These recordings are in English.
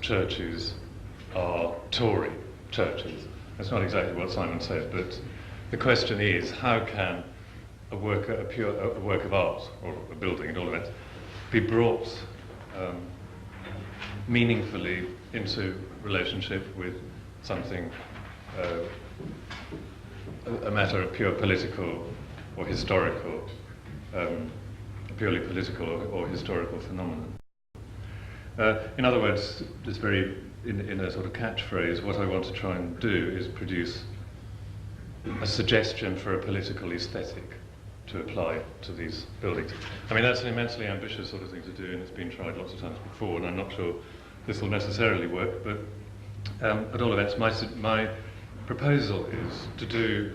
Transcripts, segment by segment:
churches are Tory churches. That's not exactly what Simon said, but the question is, how can a work of art, or a building at all events, be brought meaningfully into relationship with something, a matter of pure political or historical, purely political or historical phenomenon. In other words, just very in a sort of catchphrase, what I want to try and do is produce a suggestion for a political aesthetic to apply to these buildings. I mean, that's an immensely ambitious sort of thing to do, and it's been tried lots of times before, and I'm not sure this will necessarily work, but at all events, my proposal is to do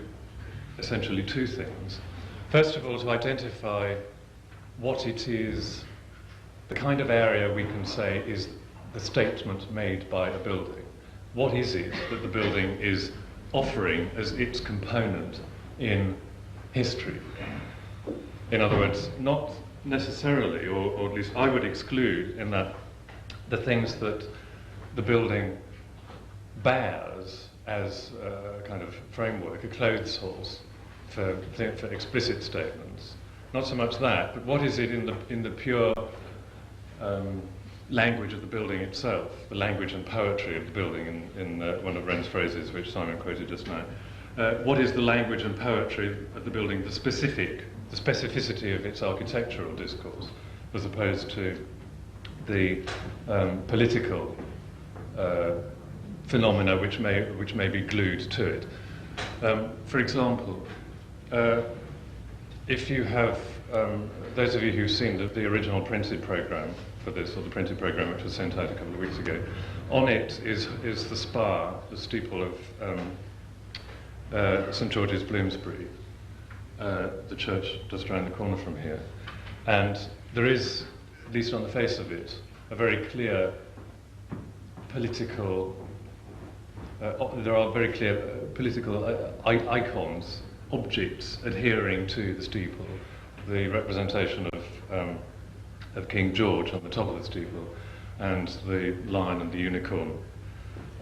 essentially two things. First of all, to identify what it is, the kind of area we can say is the statement made by a building. What is it that the building is offering as its component in history? In other words, not necessarily, or at least I would exclude in that the things that the building bears as a kind of framework, a clothes horse for explicit statements. Not so much that, but what is it in the pure language of the building itself, the language and poetry of the building, in one of Wren's phrases, which Simon quoted just now. What is the language and poetry of the building, the specificity of its architectural discourse, as opposed to the political phenomena which may be glued to it. For example, if you have, those of you who've seen the original printed programme for this, or the printed programme which was sent out a couple of weeks ago, on it is the spire, the steeple of St George's, Bloomsbury, the church just around the corner from here. And there is, at least on the face of it, a very clear political, there are very clear political icons, objects adhering to the steeple. The representation of King George on the top of the steeple, and the lion and the unicorn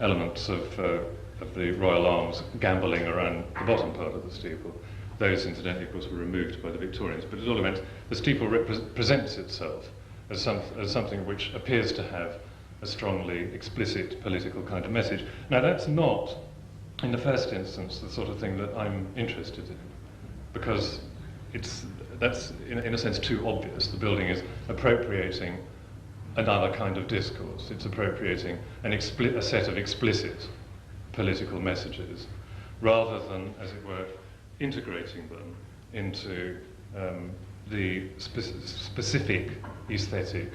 elements of the royal arms gambolling around the bottom part of the steeple. Those, incidentally, of course, were removed by the Victorians. But at all events, the steeple presents itself as something which appears to have a strongly explicit political kind of message. Now, that's not, in the first instance, the sort of thing that I'm interested in, because that's in a sense too obvious. The building is appropriating another kind of discourse. It's appropriating a set of explicit political messages, rather than, as it were, integrating them into the specific aesthetic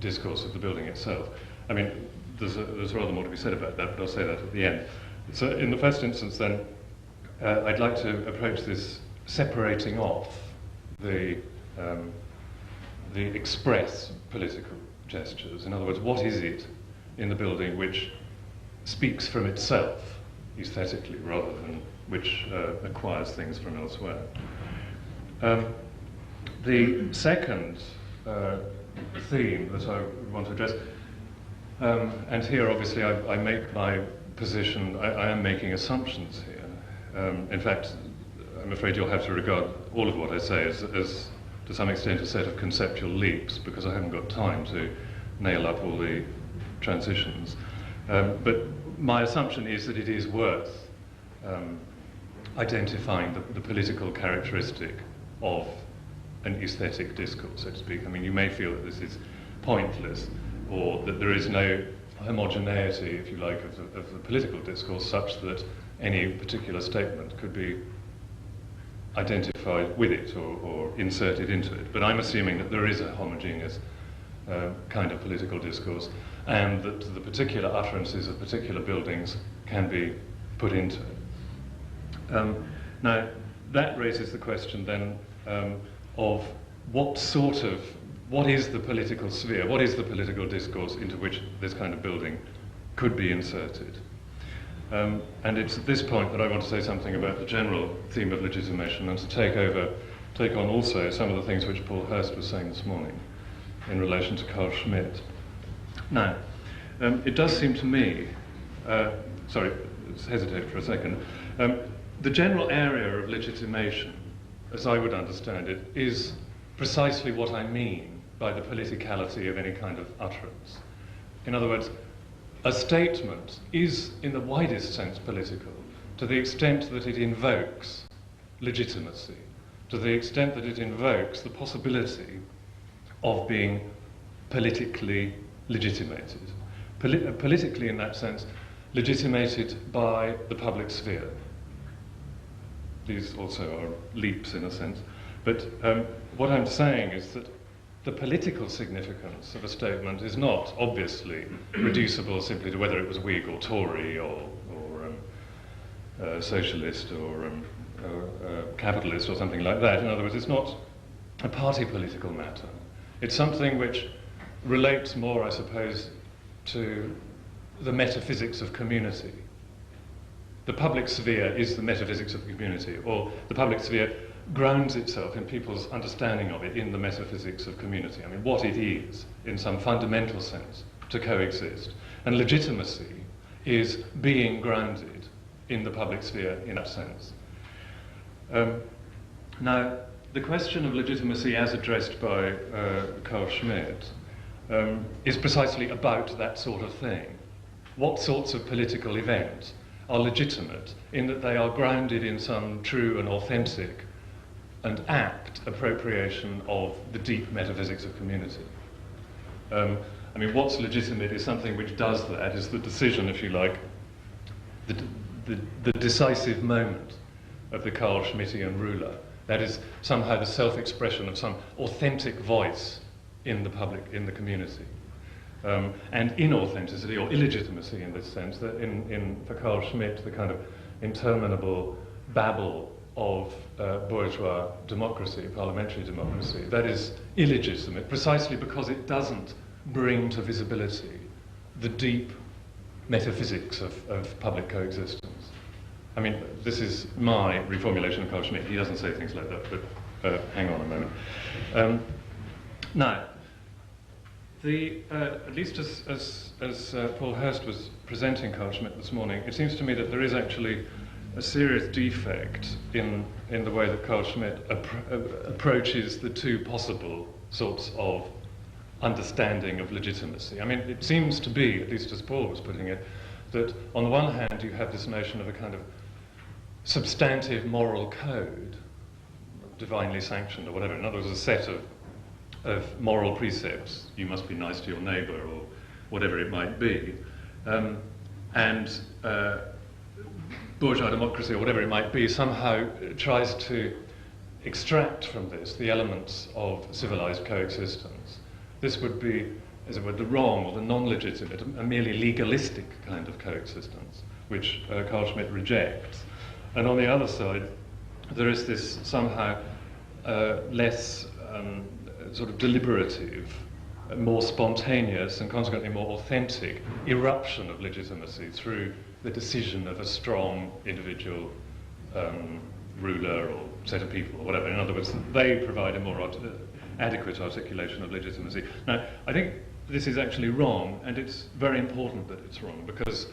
discourse of the building itself. I mean, there's rather more to be said about that, but I'll say that at the end. So in the first instance then, I'd like to approach this separating off the express political gestures. In other words, what is it in the building which speaks from itself aesthetically, rather than which acquires things from elsewhere? The second theme that I want to address, and here obviously I make my position, I am making assumptions here. In fact, I'm afraid you'll have to regard all of what I say as to some extent a set of conceptual leaps, because I haven't got time to nail up all the transitions. But my assumption is that it is worth identifying the political characteristic of an aesthetic discourse, so to speak. I mean, you may feel that this is pointless, or that there is no homogeneity, if you like, of the political discourse, such that any particular statement could be identified with it or inserted into it. But I'm assuming that there is a homogeneous kind of political discourse, and that the particular utterances of particular buildings can be put into it. Now, that raises the question then of what is the political sphere, what is the political discourse into which this kind of building could be inserted? And it's at this point that I want to say something about the general theme of legitimation, and to take on also some of the things which Paul Hurst was saying this morning in relation to Carl Schmitt. Now, it does seem to me, sorry, let's hesitate for a second, the general area of legitimation, as I would understand it, is precisely what I mean by the politicality of any kind of utterance. In other words, a statement is, in the widest sense, political, to the extent that it invokes legitimacy, to the extent that it invokes the possibility of being politically legitimated. Politically, in that sense, legitimated by the public sphere. These also are leaps, in a sense. But what I'm saying is that the political significance of a statement is not obviously reducible simply to whether it was Whig or Tory or socialist or capitalist or something like that. In other words, it's not a party political matter. It's something which relates more, I suppose, to the metaphysics of community. The public sphere is the metaphysics of community, or the public sphere grounds itself in people's understanding of it in the metaphysics of community. I mean, what it is, in some fundamental sense, to coexist. And legitimacy is being grounded in the public sphere in that sense. Now, the question of legitimacy as addressed by Carl Schmitt is precisely about that sort of thing. What sorts of political events are legitimate in that they are grounded in some true and authentic and apt appropriation of the deep metaphysics of community? I mean, what's legitimate is something which does that, is the decision, if you like, the decisive moment of the Carl Schmittian ruler. That is somehow the self-expression of some authentic voice in the public, in the community. And inauthenticity or illegitimacy in this sense, that for Carl Schmitt, the kind of interminable babble of bourgeois democracy, parliamentary democracy, that is illegitimate precisely because it doesn't bring to visibility the deep metaphysics of public coexistence. I mean, this is my reformulation of Carl Schmitt. He doesn't say things like that, but hang on a moment. Now, at least as Paul Hurst was presenting Carl Schmitt this morning, it seems to me that there is actually a serious defect in the way that Carl Schmitt approaches the two possible sorts of understanding of legitimacy. I mean, it seems to be, at least as Paul was putting it, that on the one hand you have this notion of a kind of substantive moral code, divinely sanctioned or whatever. In other words, a set of moral precepts. You must be nice to your neighbour or whatever it might be. And bourgeois democracy or whatever it might be somehow tries to extract from this the elements of civilized coexistence. This would be, as it were, the wrong or the non-legitimate, a merely legalistic kind of coexistence, which Carl Schmitt rejects. And on the other side, there is this somehow less sort of deliberative, more spontaneous and consequently more authentic eruption of legitimacy through the decision of a strong individual ruler or set of people or whatever. In other words, they provide a more adequate articulation of legitimacy. Now, I think this is actually wrong, and it's very important that it's wrong, because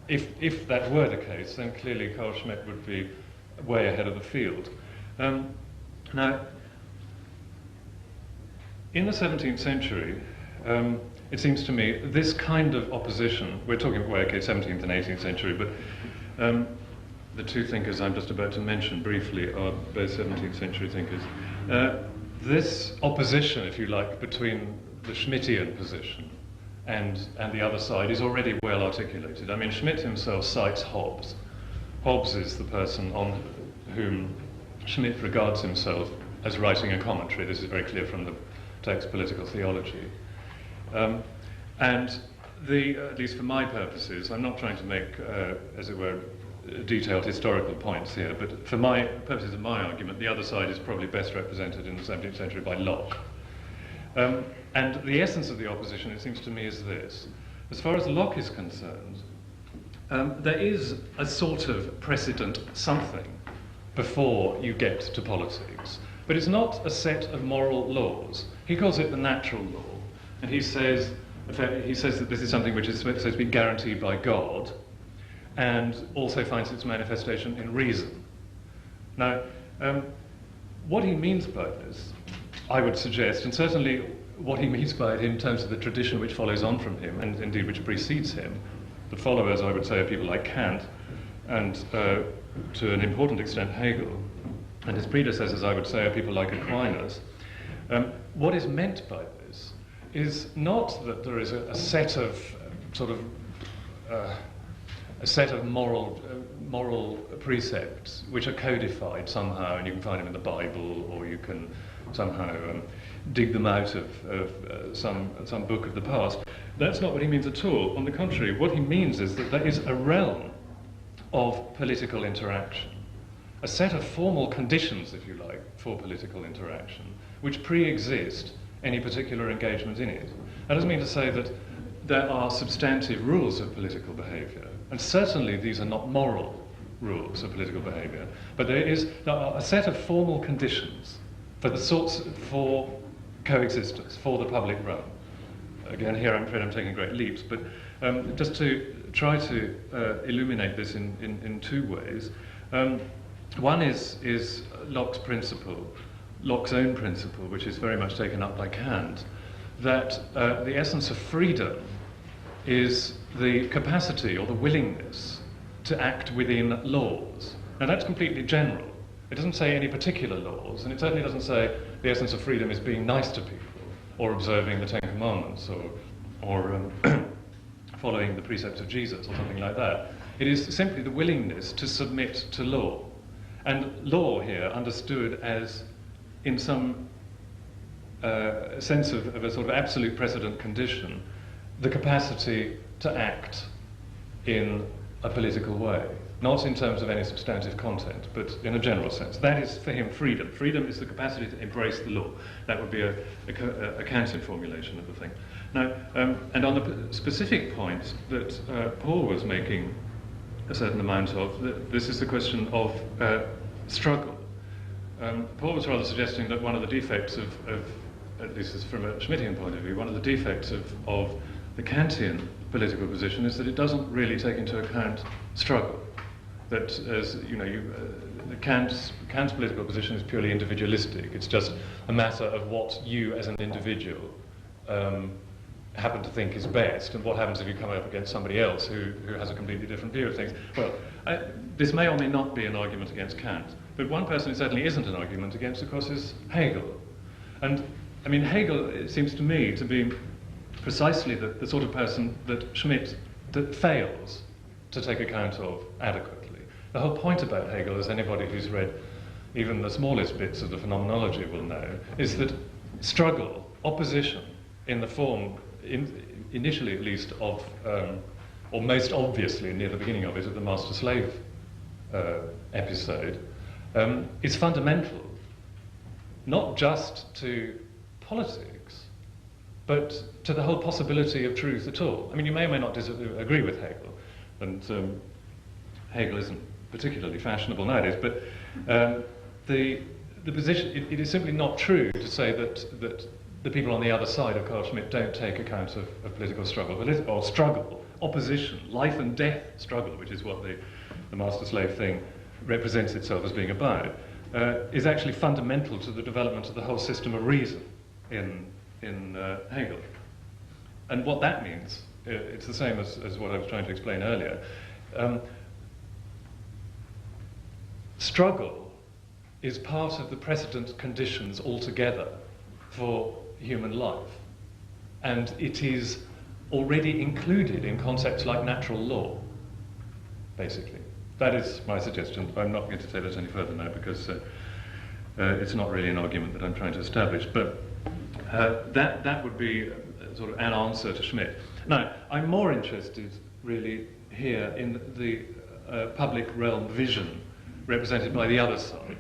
if that were the case, then clearly Carl Schmitt would be way ahead of the field. Now, in the 17th century, it seems to me, this kind of opposition, we're talking about, well, okay, 17th and 18th century, but the two thinkers I'm just about to mention briefly are both 17th century thinkers. This opposition, if you like, between the Schmittian position and the other side is already well articulated. I mean, Schmitt himself cites Hobbes. Hobbes is the person on whom Schmitt regards himself as writing a commentary. This is very clear from the text Political Theology. And at least for my purposes, I'm not trying to make, as it were, detailed historical points here, but for my purposes of my argument, the other side is probably best represented in the 17th century by Locke. And the essence of the opposition, it seems to me, is this. As far as Locke is concerned, there is a sort of precedent something before you get to politics, but it's not a set of moral laws. He calls it the natural law, and he says he says that this is something which is supposed to be guaranteed by God, and also finds its manifestation in reason. Now, what he means by this, I would suggest, and certainly what he means by it in terms of the tradition which follows on from him, and indeed which precedes him, the followers, I would say, are people like Kant, and to an important extent Hegel, and his predecessors, I would say, are people like Aquinas. What is meant by this is not that there is a set of moral precepts which are codified somehow, and you can find them in the Bible, or you can somehow dig them out of some book of the past. That's not what he means at all. On the contrary, what he means is that there is a realm of political interaction, a set of formal conditions, if you like, for political interaction, which pre-exist any particular engagement in it. That doesn't mean to say that there are substantive rules of political behaviour, and certainly these are not moral rules of political behaviour, but there are a set of formal conditions for coexistence, for the public realm. Again, here I'm afraid I'm taking great leaps, but just to try to illuminate this in two ways. One is Locke's principle, Locke's own principle, which is very much taken up by Kant, that the essence of freedom is the capacity or the willingness to act within laws. Now that's completely general. It doesn't say any particular laws, and it certainly doesn't say the essence of freedom is being nice to people, or observing the Ten Commandments, or following the precepts of Jesus, or something like that. It is simply the willingness to submit to law. And law here understood as, in some sense of a sort of absolute precedent condition, the capacity to act in a political way. Not in terms of any substantive content, but in a general sense. That is, for him, freedom. Freedom is the capacity to embrace the law. That would be a Kantian formulation of the thing. Now, and on the specific point that Paul was making a certain amount of, this is the question of struggle. Paul was rather suggesting that one of the defects of at least from a Schmittian point of view, one of the defects of the Kantian political position is that it doesn't really take into account struggle. That, as you know, Kant's political position is purely individualistic. It's just a matter of what you, as an individual, happen to think is best, and what happens if you come up against somebody else who has a completely different view of things. Well, this may or may not be an argument against Kant, but one person it certainly isn't an argument against, of course, is Hegel. And I mean, Hegel, it seems to me, to be precisely the sort of person that Schmitt fails to take account of adequately. The whole point about Hegel, as anybody who's read even the smallest bits of the phenomenology will know, is that struggle, opposition, in the form, initially at least, of, or most obviously near the beginning of it, of the master-slave episode, is fundamental, not just to politics, but to the whole possibility of truth at all. I mean, you may or may not agree with Hegel, and Hegel isn't particularly fashionable nowadays, but the position, it is simply not true to say that the people on the other side of Carl Schmitt don't take account of political struggle, or struggle, opposition, life and death struggle, which is what the master-slave thing represents itself as being about, is actually fundamental to the development of the whole system of reason in Hegel. And what that means, it's the same as what I was trying to explain earlier. Struggle is part of the precedent conditions altogether for human life. And it is already included in concepts like natural law, basically. That is my suggestion. I'm not going to say that any further now because it's not really an argument that I'm trying to establish. But that would be sort of an answer to Schmitt. Now, I'm more interested really here in the public realm vision represented by the other side.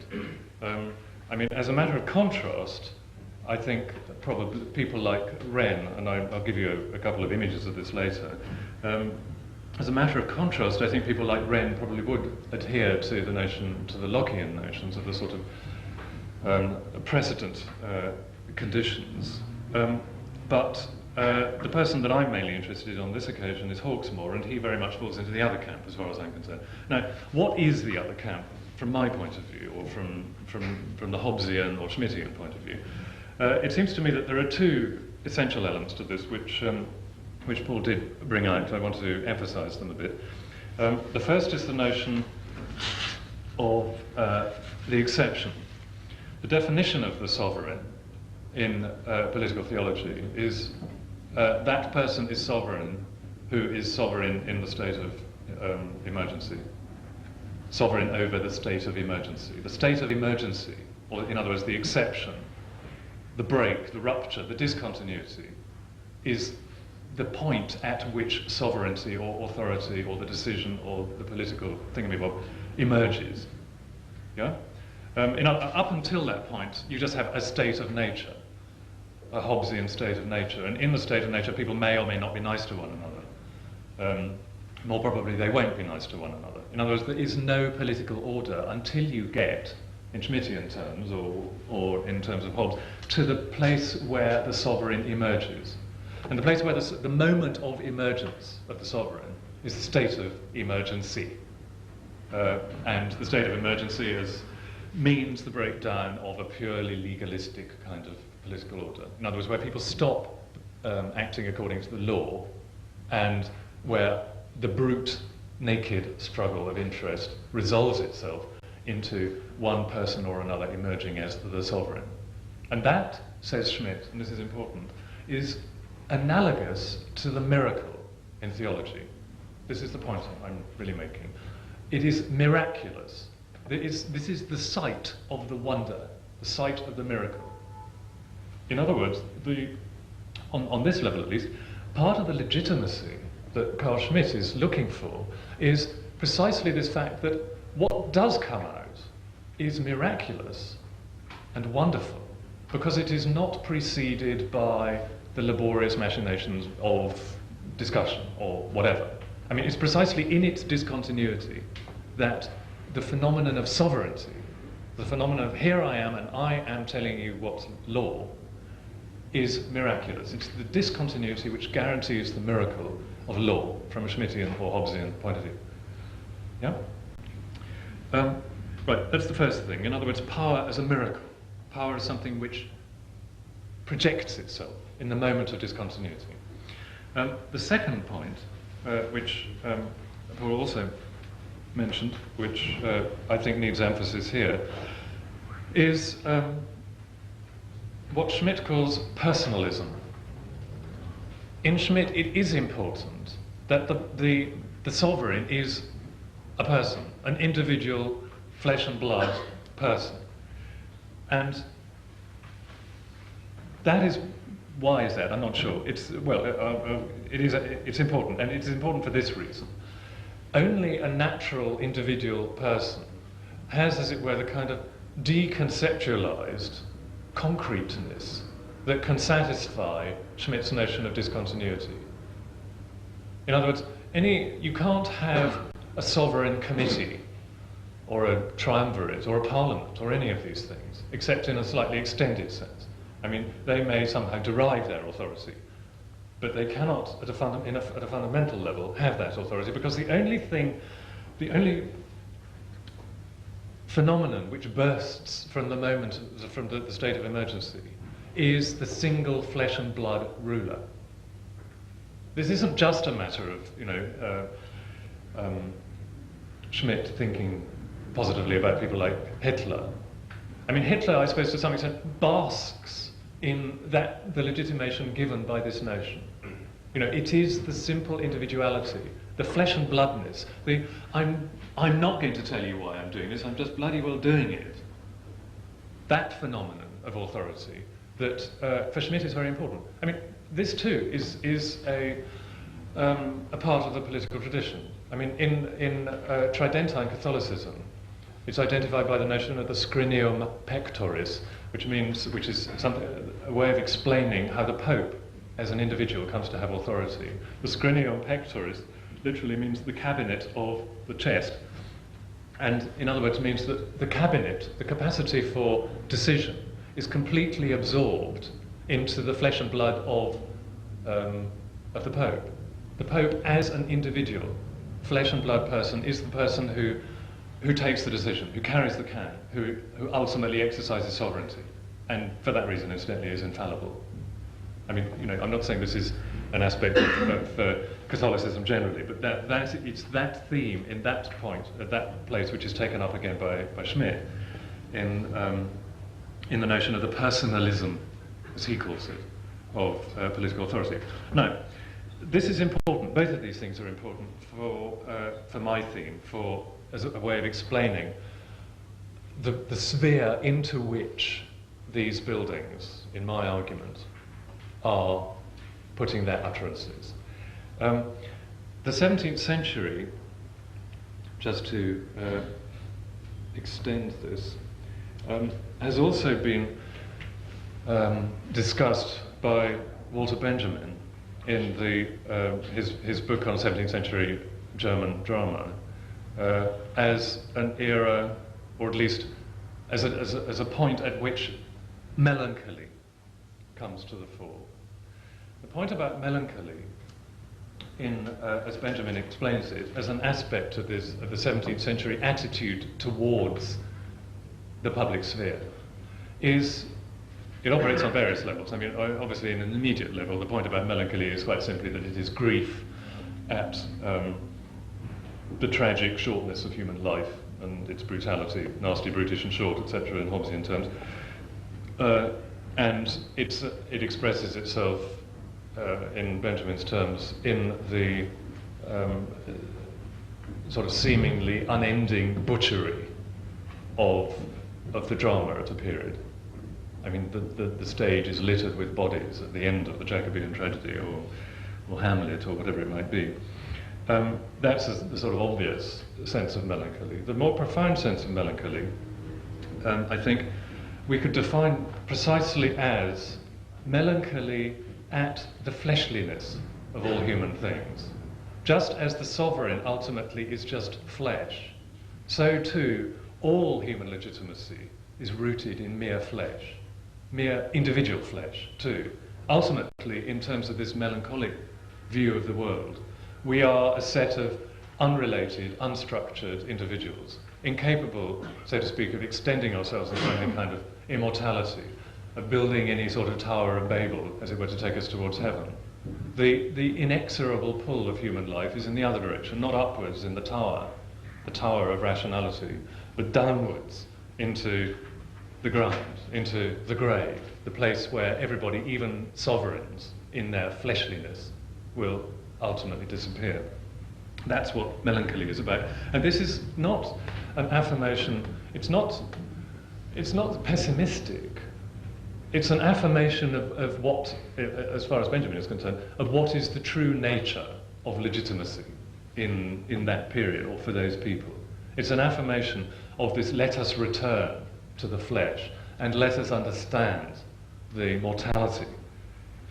I mean, as a matter of contrast, I think probably people like Wren, and I'll give you a couple of images of this later. As a matter of contrast, I think people like Wren probably would adhere to the notion, to the Lockean notions of the sort of precedent conditions. But The person that I'm mainly interested in on this occasion is Hawksmoor, and he very much falls into the other camp as far as I'm concerned. Now, what is the other camp from my point of view, or from the Hobbesian or Schmittian point of view? It seems to me that there are two essential elements to this which Paul did bring out. I want to emphasise them a bit. The first is the notion of the exception. The definition of the sovereign in political theology is that person is sovereign who is sovereign in the state of emergency. Sovereign over the state of emergency. The state of emergency, or in other words, the exception, the break, the rupture, the discontinuity, is the point at which sovereignty or authority or the decision or the political thingamabob emerges. Yeah? Up until that point, you just have a state of nature, a Hobbesian state of nature, and in the state of nature, people may or may not be nice to one another. More probably, they won't be nice to one another. In other words, there is no political order until you get, in Schmittian terms, or in terms of Hobbes, to the place where the sovereign emerges. And the place where the moment of emergence of the sovereign is the state of emergency. And the state of emergency means the breakdown of a purely legalistic kind of political order. In other words, where people stop acting according to the law, and where the brute, naked struggle of interest resolves itself into one person or another emerging as the sovereign. And that, says Schmitt, and this is important, is analogous to the miracle in theology. This is the point I'm really making. It is miraculous. This is the site of the wonder, the site of the miracle. In other words, on this level at least, part of the legitimacy that Carl Schmitt is looking for is precisely this fact that what does come out is miraculous and wonderful, because it is not preceded by the laborious machinations of discussion or whatever. I mean, it's precisely in its discontinuity that the phenomenon of sovereignty, the phenomenon of here I am and I am telling you what's law, is miraculous. It's the discontinuity which guarantees the miracle of law from a Schmittian or Hobbesian point of view. Yeah? Right, that's the first thing. In other words, power as a miracle. Power as something which projects itself in the moment of discontinuity. The second point, which Paul also mentioned, which I think needs emphasis here, is what Schmitt calls personalism. In Schmitt, it is important that the sovereign is a person, an individual, flesh and blood person. And that is, why is that? I'm not sure. It's important, and it's important for this reason. Only a natural individual person has, as it were, the kind of deconceptualized concreteness that can satisfy Schmitt's notion of discontinuity. In other words, you can't have a sovereign committee or a triumvirate or a parliament or any of these things, except in a slightly extended sense. I mean, they may somehow derive their authority, but they cannot, at a fundamental level, have that authority, because the only phenomenon which bursts from the moment, from the state of emergency, is the single flesh and blood ruler. This isn't just a matter of, Schmitt thinking positively about people like Hitler. I mean, Hitler, I suppose, to some extent, basks in the legitimation given by this notion. It is the simple individuality, the flesh and bloodness. I'm not going to tell you why I'm doing this, I'm just bloody well doing it. That phenomenon of authority that for Schmitt is very important. I mean, this too is a part of the political tradition. I mean, in Tridentine Catholicism, it's identified by the notion of the scrinium pectoris, which is a way of explaining how the Pope, as an individual, comes to have authority. The scrinium pectoris literally means the cabinet of the chest, and in other words means that the cabinet, the capacity for decision, is completely absorbed into the flesh and blood of of the Pope. The Pope, as an individual, flesh and blood person, is the person who takes the decision, who carries the can, who ultimately exercises sovereignty, and for that reason, incidentally, is infallible. I mean, I'm not saying this is an aspect of Catholicism generally, but it's that theme in that point, at that place, which is taken up again by Schmidt in the notion of the personalism, as he calls it, of political authority. Now, this is important. Both of these things are important for my theme, as a way of explaining the sphere into which these buildings, in my argument, are putting their utterances. The 17th century, just to extend this, has also been discussed by Walter Benjamin in his book on 17th century German drama as an era, or at least as a point at which melancholy comes to the fore. The point about melancholy, as Benjamin explains it, as an aspect of the 17th century attitude towards the public sphere, it operates on various levels. I mean, obviously, in an immediate level, the point about melancholy is quite simply that it is grief at the tragic shortness of human life and its brutality, nasty, brutish, and short, etc., in Hobbesian terms. And it expresses itself, in Benjamin's terms, in the sort of seemingly unending butchery of the drama at a period. I mean, the stage is littered with bodies at the end of the Jacobean tragedy, or Hamlet, or whatever it might be. That's the sort of obvious sense of melancholy. The more profound sense of melancholy, I think, we could define precisely as melancholy at the fleshliness of all human things. Just as the sovereign ultimately is just flesh, so too all human legitimacy is rooted in mere flesh, mere individual flesh too. Ultimately, in terms of this melancholic view of the world, we are a set of unrelated, unstructured individuals, incapable, so to speak, of extending ourselves into any kind of immortality, of building any sort of Tower of Babel, as it were, to take us towards heaven. The inexorable pull of human life is in the other direction, not upwards in the tower of rationality, but downwards into the ground, into the grave, the place where everybody, even sovereigns, in their fleshliness, will ultimately disappear. That's what melancholy is about. And this is not an affirmation, it's not pessimistic. It's an affirmation of what, as far as Benjamin is concerned, of what is the true nature of legitimacy in that period, or for those people. It's an affirmation of this: let us return to the flesh and let us understand the mortality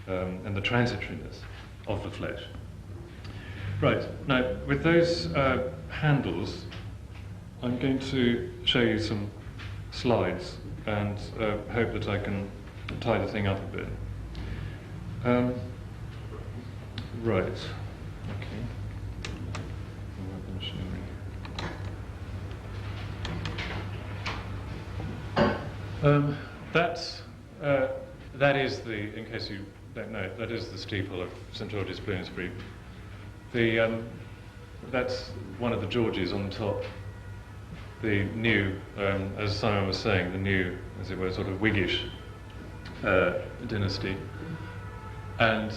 and the transitoriness of the flesh. Right, now with those handles, I'm going to show you some slides and hope that I can tie the thing up a bit. Right, okay. That is the, in case you don't know, that is the steeple of St George's, Bloomsbury. That's one of the Georges on top. The new, as Simon was saying, the new, as it were, sort of Whiggish dynasty. And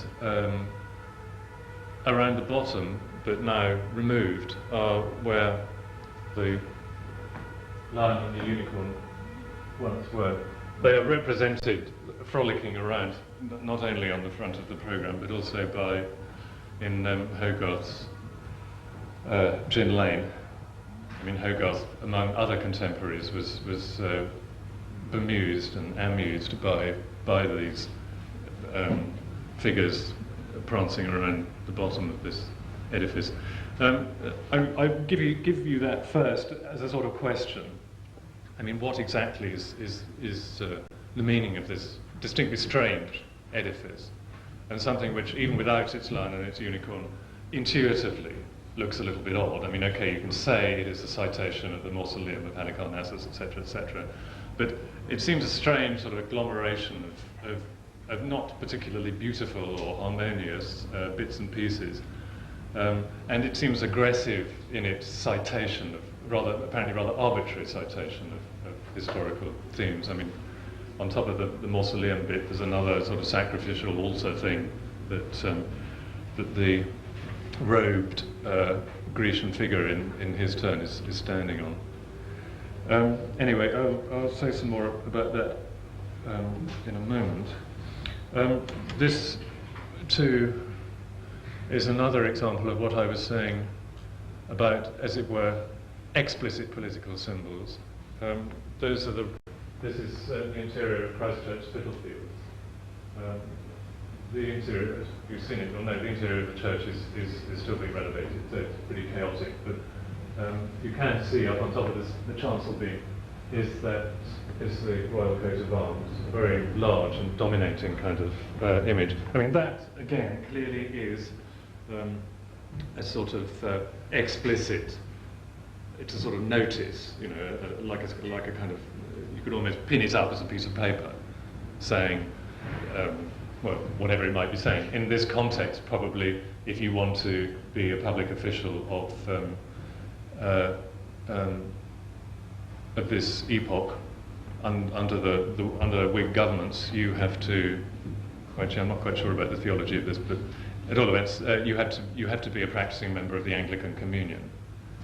around the bottom, but now removed, are where the lion and the unicorn once were. They are represented frolicking around, not only on the front of the programme, but also in Hogarth's Gin Lane. I mean, Hogarth, among other contemporaries, was bemused and amused by these figures prancing around the bottom of this edifice. I give you that first as a sort of question. I mean, what exactly is the meaning of this distinctly strange edifice? and something which, even without its lion and its unicorn, intuitively looks a little bit odd. I mean, okay, you can say it is a citation of the mausoleum of Halicarnassus, etc., but it seems a strange sort of agglomeration of not particularly beautiful or harmonious bits and pieces, and it seems aggressive in its citation of apparently rather arbitrary citation of historical themes. I mean, on top of the mausoleum bit, there's another sort of sacrificial altar thing that the robed Grecian figure in his turn is standing on. Anyway, I'll say some more about that in a moment. This too is another example of what I was saying about, as it were, explicit political symbols. This is the interior of Christchurch Spitalfields. The interior, you've seen it, you'll know the interior of the church is still being renovated, so it's pretty chaotic, but you can see up on top of this, the chancel beam, is the Royal Coat of Arms, a very large and dominating kind of image. I mean, that, again, clearly is a sort of explicit, it's a sort of notice, you know, like a kind of, you could almost pin it up as a piece of paper, saying, well, whatever it might be saying. In this context, probably, if you want to be a public official of this epoch, under the Whig governments, you have to. Actually, I'm not quite sure about the theology of this, but at all events, you have to be a practicing member of the Anglican Communion,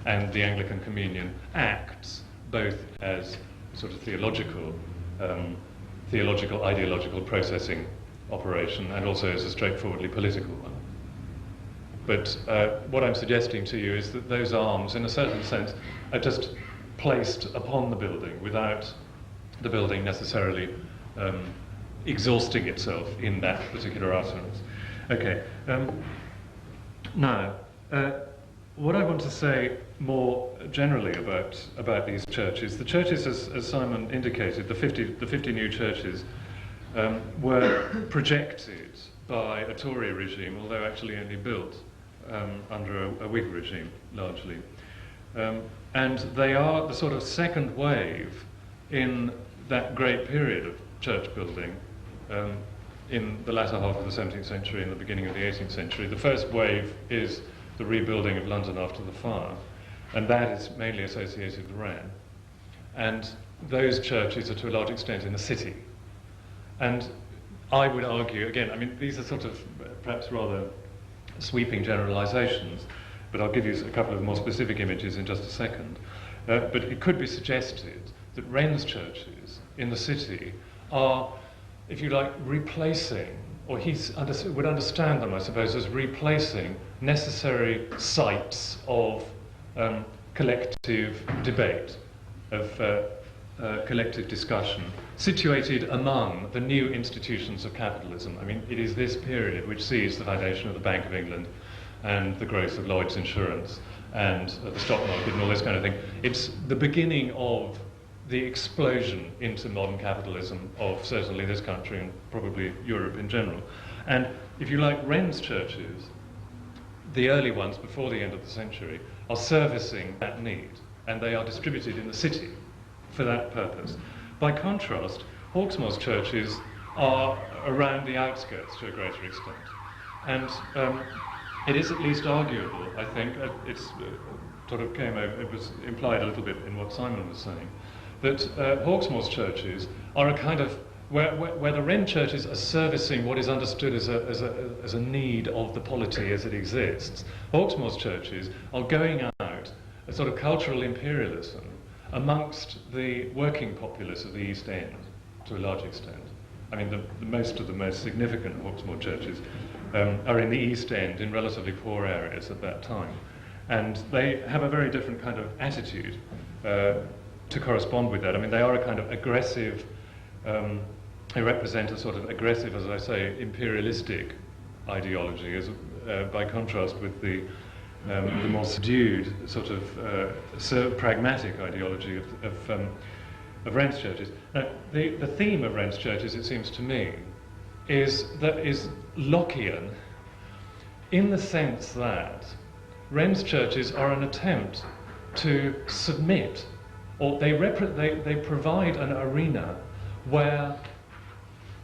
and the Anglican Communion acts both as sort of theological, ideological processing operation, and also as a straightforwardly political one. But what I'm suggesting to you is that those arms, in a certain sense, are just placed upon the building without the building necessarily exhausting itself in that particular utterance. Okay. Now, what I want to say more generally about these churches, the churches, as Simon indicated, the 50 new churches, were projected by a Tory regime, although actually only built under a Whig regime, largely. And they are the sort of second wave in that great period of church building in the latter half of the 17th century and the beginning of the 18th century. The first wave is the rebuilding of London after the fire, and that is mainly associated with Wren. And those churches are to a large extent in the city. And I would argue, again, I mean, these are sort of perhaps rather sweeping generalizations, but I'll give you a couple of more specific images in just a second. But it could be suggested that Wren's churches in the city are, if you like, replacing, or he would understand them, I suppose, as replacing necessary sites of collective debate, of collective discussion, situated among the new institutions of capitalism. I mean, it is this period which sees the foundation of the Bank of England and the growth of Lloyd's Insurance and the stock market and all this kind of thing. It's the beginning of the explosion into modern capitalism of certainly this country and probably Europe in general. And if you like, Wren's churches, the early ones before the end of the century, are servicing that need, and they are distributed in the city for that purpose. By contrast, Hawksmoor's churches are around the outskirts to a greater extent. And it is at least arguable, I think, it's sort of it was implied a little bit in what Simon was saying, that Hawksmoor's churches are a kind of, where the Wren churches are servicing what is understood as a need of the polity as it exists, Hawksmoor's churches are going out a sort of cultural imperialism amongst the working populace of the East End, to a large extent. I mean, most of the most significant Hawksmoor churches are in the East End, in relatively poor areas at that time. And they have a very different kind of attitude to correspond with that. I mean, they are a kind of aggressive, they represent a sort of aggressive, as I say, imperialistic ideology, by contrast with the more subdued, sort of pragmatic ideology of Wren's churches. Now, the theme of Wren's churches, it seems to me, is Lockean, in the sense that Wren's churches are an attempt to submit, or they provide an arena where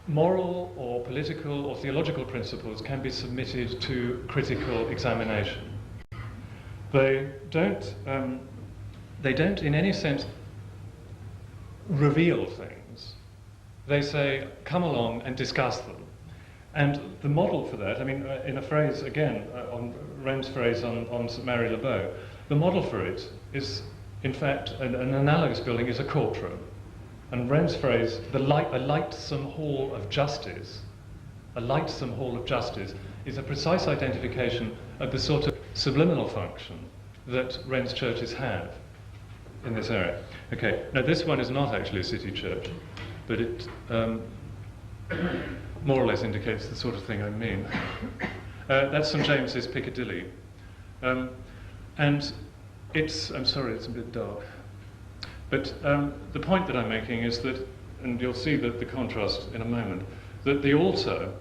moral or political or theological principles can be submitted to critical examination. They don't in any sense reveal things. They say, come along and discuss them. And the model for that, I mean, in a phrase, again, on Wren's phrase on St Mary Le Bow, the model for it is, in fact, an analogous building is a courtroom. And Wren's phrase, a lightsome hall of justice, is a precise identification of the sort of subliminal function that Wren's churches have in this area. Okay, now this one is not actually a city church, but it more or less indicates the sort of thing I mean. That's St James's, Piccadilly. And I'm sorry, it's a bit dark. But the point that I'm making is that, and you'll see the contrast in a moment, that the altar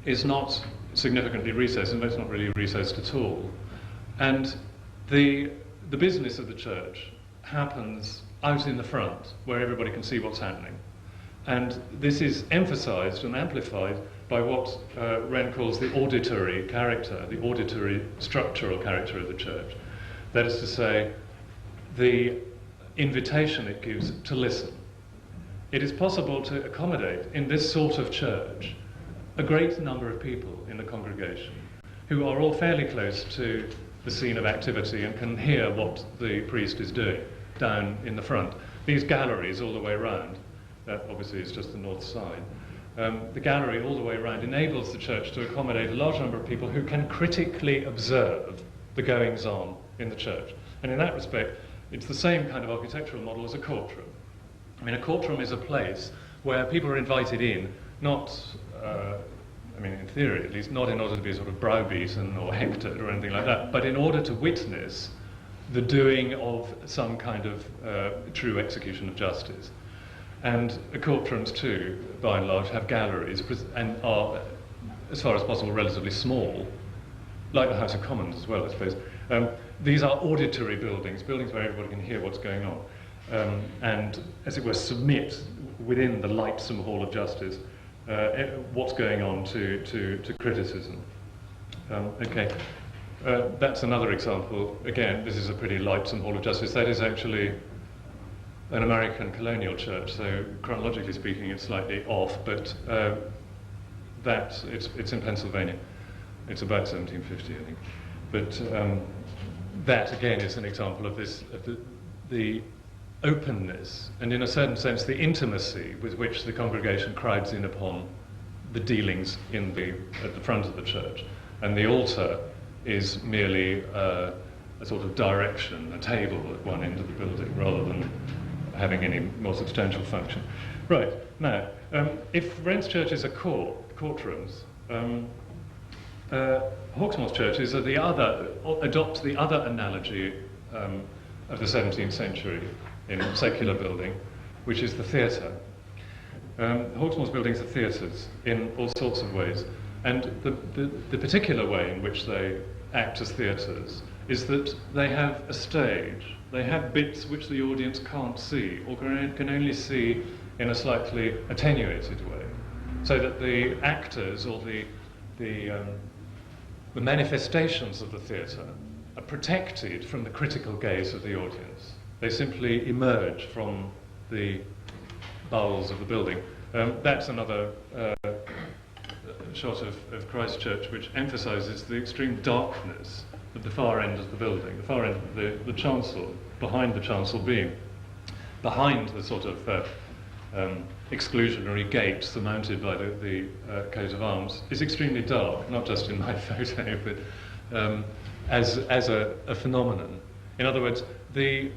is not significantly recessed, and it's not really recessed at all. And the business of the church happens out in the front, where everybody can see what's happening. And this is emphasized and amplified by what Wren calls the auditory character, the auditory structural character of the church. That is to say, the invitation it gives to listen. It is possible to accommodate in this sort of church a great number of people in the congregation who are all fairly close to the scene of activity and can hear what the priest is doing down in the front. These galleries all the way around, that obviously is just the north side, the gallery all the way around enables the church to accommodate a large number of people who can critically observe the goings-on in the church. And in that respect, it's the same kind of architectural model as a courtroom. I mean, a courtroom is a place where people are invited in, not, in theory at least, not in order to be sort of browbeaten or hectored or anything like that, but in order to witness the doing of some kind of true execution of justice. And courtrooms too, by and large, have galleries and are, as far as possible, relatively small, like the House of Commons as well, I suppose. These are auditory buildings where everybody can hear what's going on, and, as it were, submit within the lightsome hall of justice what's going on to criticism. Okay, that's another example. Again, this is a pretty lightsome hall of justice. That is actually an American colonial church, so chronologically speaking, it's slightly off, but it's in Pennsylvania. It's about 1750, I think. But that again is an example of this, of the openness, and in a certain sense the intimacy with which the congregation crowds in upon the dealings at the front of the church. And the altar is merely a sort of direction, a table at one end of the building, rather than having any more substantial function. Right, now, if Wren's churches are courtrooms, Hawksmoor's churches adopt the other analogy of the 17th century in secular building, which is the theatre. Hawksmoor's buildings are theatres in all sorts of ways, and the particular way in which they act as theatres is that they have a stage. They have bits which the audience can't see, or can only see in a slightly attenuated way, so that the actors or the manifestations of the theatre are protected from the critical gaze of the audience. They simply emerge from the bowels of the building. That's another shot of Christ Church, which emphasises the extreme darkness at the far end of the building, the far end of the chancel, behind the chancel beam, behind the sort of exclusionary gate surmounted by the coat of arms, is extremely dark, not just in my photo, but as a phenomenon. In other words, the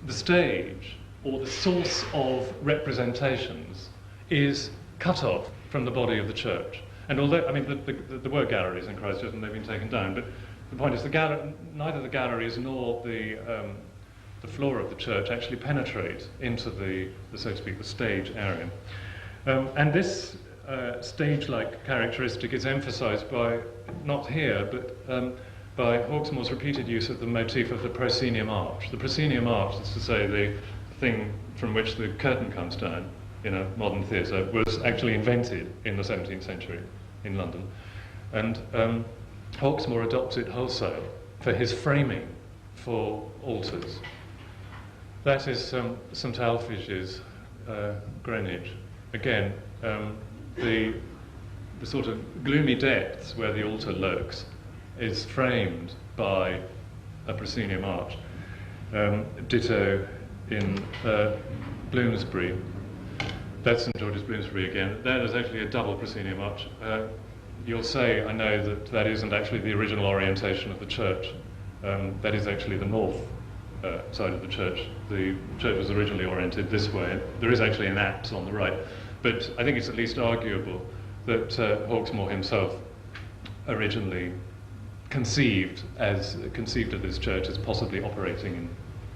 stage, or the source of representations, is cut off from the body of the church. And although, I mean, there were galleries in Christ Church and they've been taken down, but the point is neither the galleries nor the floor of the church actually penetrate into the so to speak, the stage area. And this stage-like characteristic is emphasized by, not here, but by Hawksmoor's repeated use of the motif of the proscenium arch. The proscenium arch, that's to say the thing from which the curtain comes down in a modern theatre, was actually invented in the 17th century in London. And Hawksmoor adopts it wholesale for his framing for altars. That is St Alphys's, Greenwich. Again, the sort of gloomy depths where the altar lurks is framed by a proscenium arch. Ditto in Bloomsbury. That's St George's Bloomsbury again. That is actually a double proscenium arch. You'll say, I know, that that isn't actually the original orientation of the church. That is actually the north side of the church. The church was originally oriented this way. There is actually an apse on the right. But I think it's at least arguable that Hawksmoor himself originally conceived of this church as possibly operating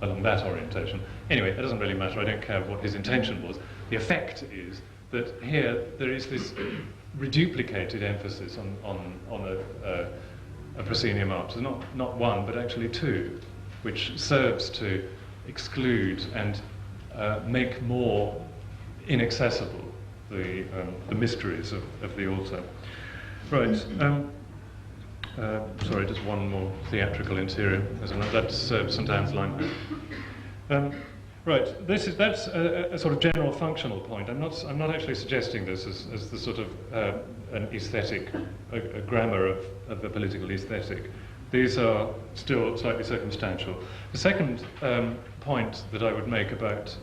along that orientation. Anyway, it doesn't really matter. I don't care what his intention was. The effect is that here there is this reduplicated emphasis on a proscenium arch. There's not one, but actually two, which serves to exclude and make more inaccessible the mysteries of the altar. Right. Sorry, just one more theatrical interior. That serves St Anne's line. Right. That's a sort of general functional point. I'm not actually suggesting this as the sort of an aesthetic, a grammar of a political aesthetic. These are still slightly circumstantial. The second point that I would make about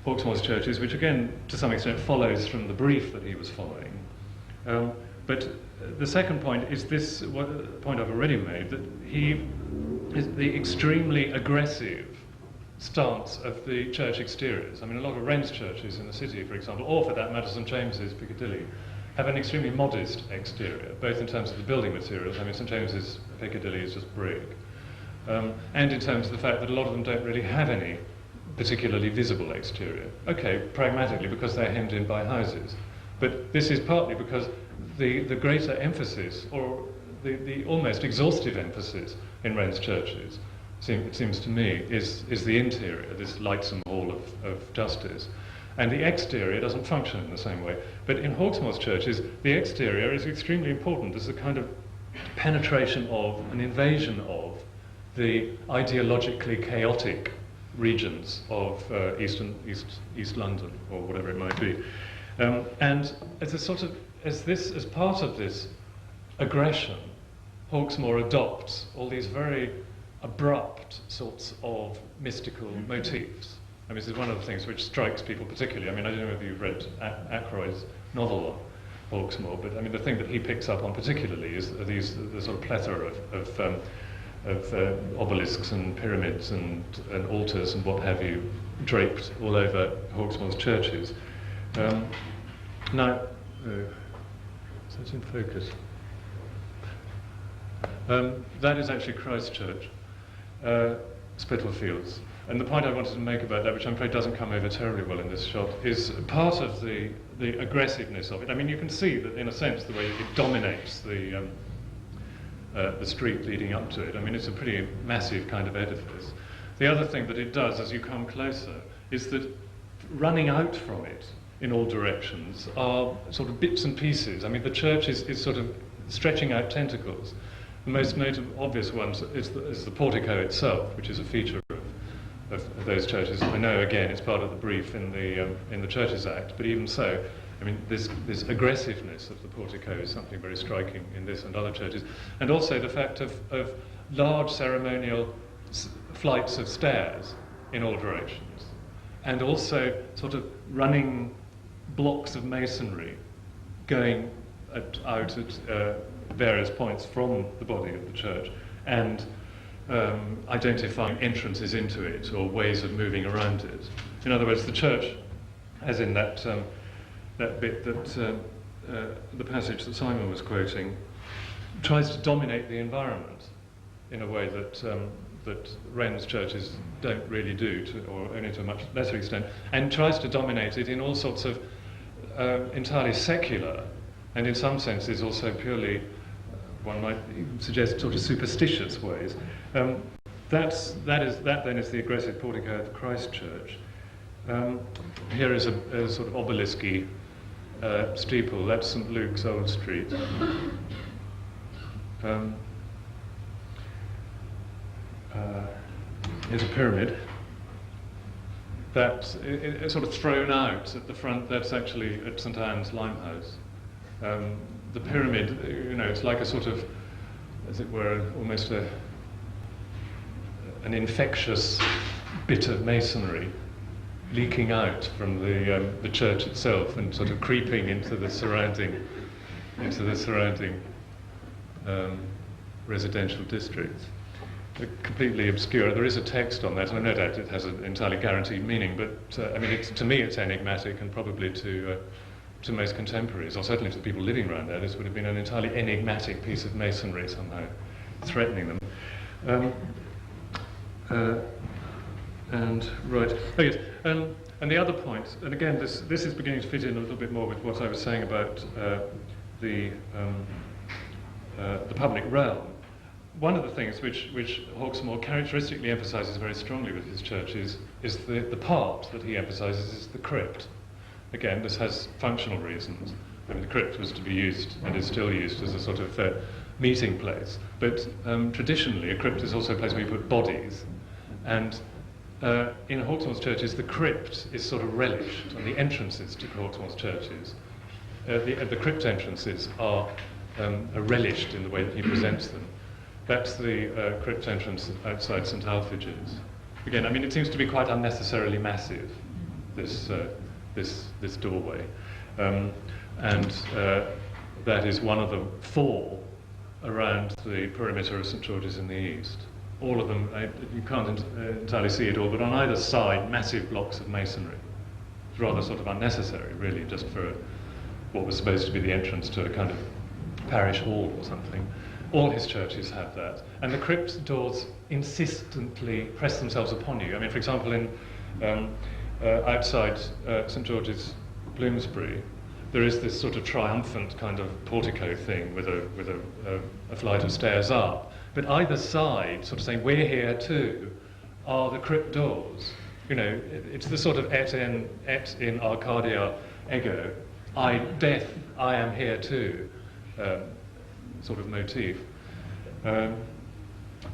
Hawksmoor's churches, which again to some extent follows from the brief that he was following, but the second point is this point I've already made, that he is the extremely aggressive stance of the church exteriors. I mean, a lot of Wren's churches in the city, for example, or for that matter St James's, Piccadilly, have an extremely modest exterior, both in terms of the building materials. I mean, St James's, Piccadilly is just brick, and in terms of the fact that a lot of them don't really have any particularly visible exterior. Okay, pragmatically, because they're hemmed in by houses. But this is partly because the greater emphasis, or the almost exhaustive emphasis in Wren's churches, it seems to me, is the interior, this lightsome hall of justice. And the exterior doesn't function in the same way. But in Hawksmoor's churches, the exterior is extremely important as a kind of penetration of, an invasion of, the ideologically chaotic regions of East London, or whatever it might be. And as part of this aggression, Hawksmoor adopts all these very abrupt sorts of mystical motifs. I mean, this is one of the things which strikes people particularly. I mean, I don't know if you've read Ackroyd's novel on Hawksmoor, but I mean, the thing that he picks up on particularly is the sort of plethora of obelisks and pyramids and altars and what have you, draped all over Hawksmoor's churches. Now, so it's in focus. That is actually Christ Church, Spitalfields. And the point I wanted to make about that, which I'm afraid doesn't come over terribly well in this shot, is part of the aggressiveness of it. I mean, you can see that, in a sense, the way it dominates the street leading up to it. I mean, it's a pretty massive kind of edifice. The other thing that it does as you come closer is that running out from it in all directions are sort of bits and pieces. I mean, the church is sort of stretching out tentacles. The most obvious one is the portico itself, which is a feature of those churches. I know, again, it's part of the brief in the Churches Act, but even so, I mean, this aggressiveness of the portico is something very striking in this and other churches. And also the fact of large ceremonial flights of stairs in all directions, and also sort of running blocks of masonry going out at various points from the body of the church, and identifying entrances into it or ways of moving around it. In other words, the church, as in that bit that the passage that Simon was quoting, tries to dominate the environment in a way that Wren's churches don't really do, or only to a much lesser extent, and tries to dominate it in all sorts of entirely secular, and in some senses also purely, one might even suggest, sort of superstitious ways. That then is the aggressive portico of Christ Church. Here is a sort of obelisk-y steeple. That's St. Luke's Old Street. Here's a pyramid. That's sort of thrown out at the front. That's actually at St. Anne's Limehouse. The pyramid, it's like a sort of, as it were, almost an infectious bit of masonry leaking out from the church itself and sort of creeping into the surrounding residential districts. They're completely obscure. There is a text on that, and no doubt it has an entirely guaranteed meaning. But to me, it's enigmatic, and probably to most contemporaries, or certainly to the people living around there, this would have been an entirely enigmatic piece of masonry somehow threatening them. And and the other point, and again, this is beginning to fit in a little bit more with what I was saying about the public realm. One of the things which Hawksmoor characteristically emphasises very strongly with his church is the part that he emphasises is the crypt. Again, this has functional reasons. I mean, the crypt was to be used and is still used as a sort of meeting place. But traditionally, a crypt is also a place where you put bodies. And in Hawksmoor's churches, the crypt is sort of relished, and the entrances to Hawksmoor's churches, the crypt entrances are relished in the way that he presents them. That's the crypt entrance outside St. Alphege. Again, I mean, it seems to be quite unnecessarily massive, this doorway. And that is one of the 4 around the perimeter of St. George's in the east. All of them, you can't entirely see it all, but on either side, massive blocks of masonry. It's rather sort of unnecessary, really, just for what was supposed to be the entrance to a kind of parish hall or something. All his churches have that. And the crypt doors insistently press themselves upon you. I mean, for example, in outside St. George's, Bloomsbury, there is this sort of triumphant kind of portico thing with a flight of stairs up. But either side, sort of saying, we're here too, are the crypt doors. It's the sort of et in Arcadia ego, death, I am here too, sort of motif.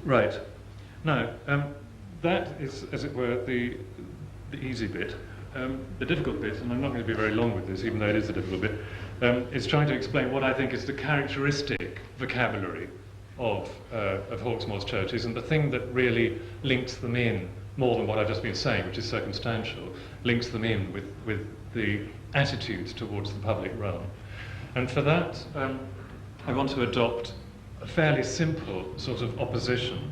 Right. Now, that is, as it were, the easy bit. The difficult bit, and I'm not going to be very long with this, even though it is a difficult bit, is trying to explain what I think is the characteristic vocabulary of Hawksmoor's churches, and the thing that really links them in, more than what I've just been saying, which is circumstantial, links them in with the attitudes towards the public realm. And for that, I want to adopt a fairly simple sort of opposition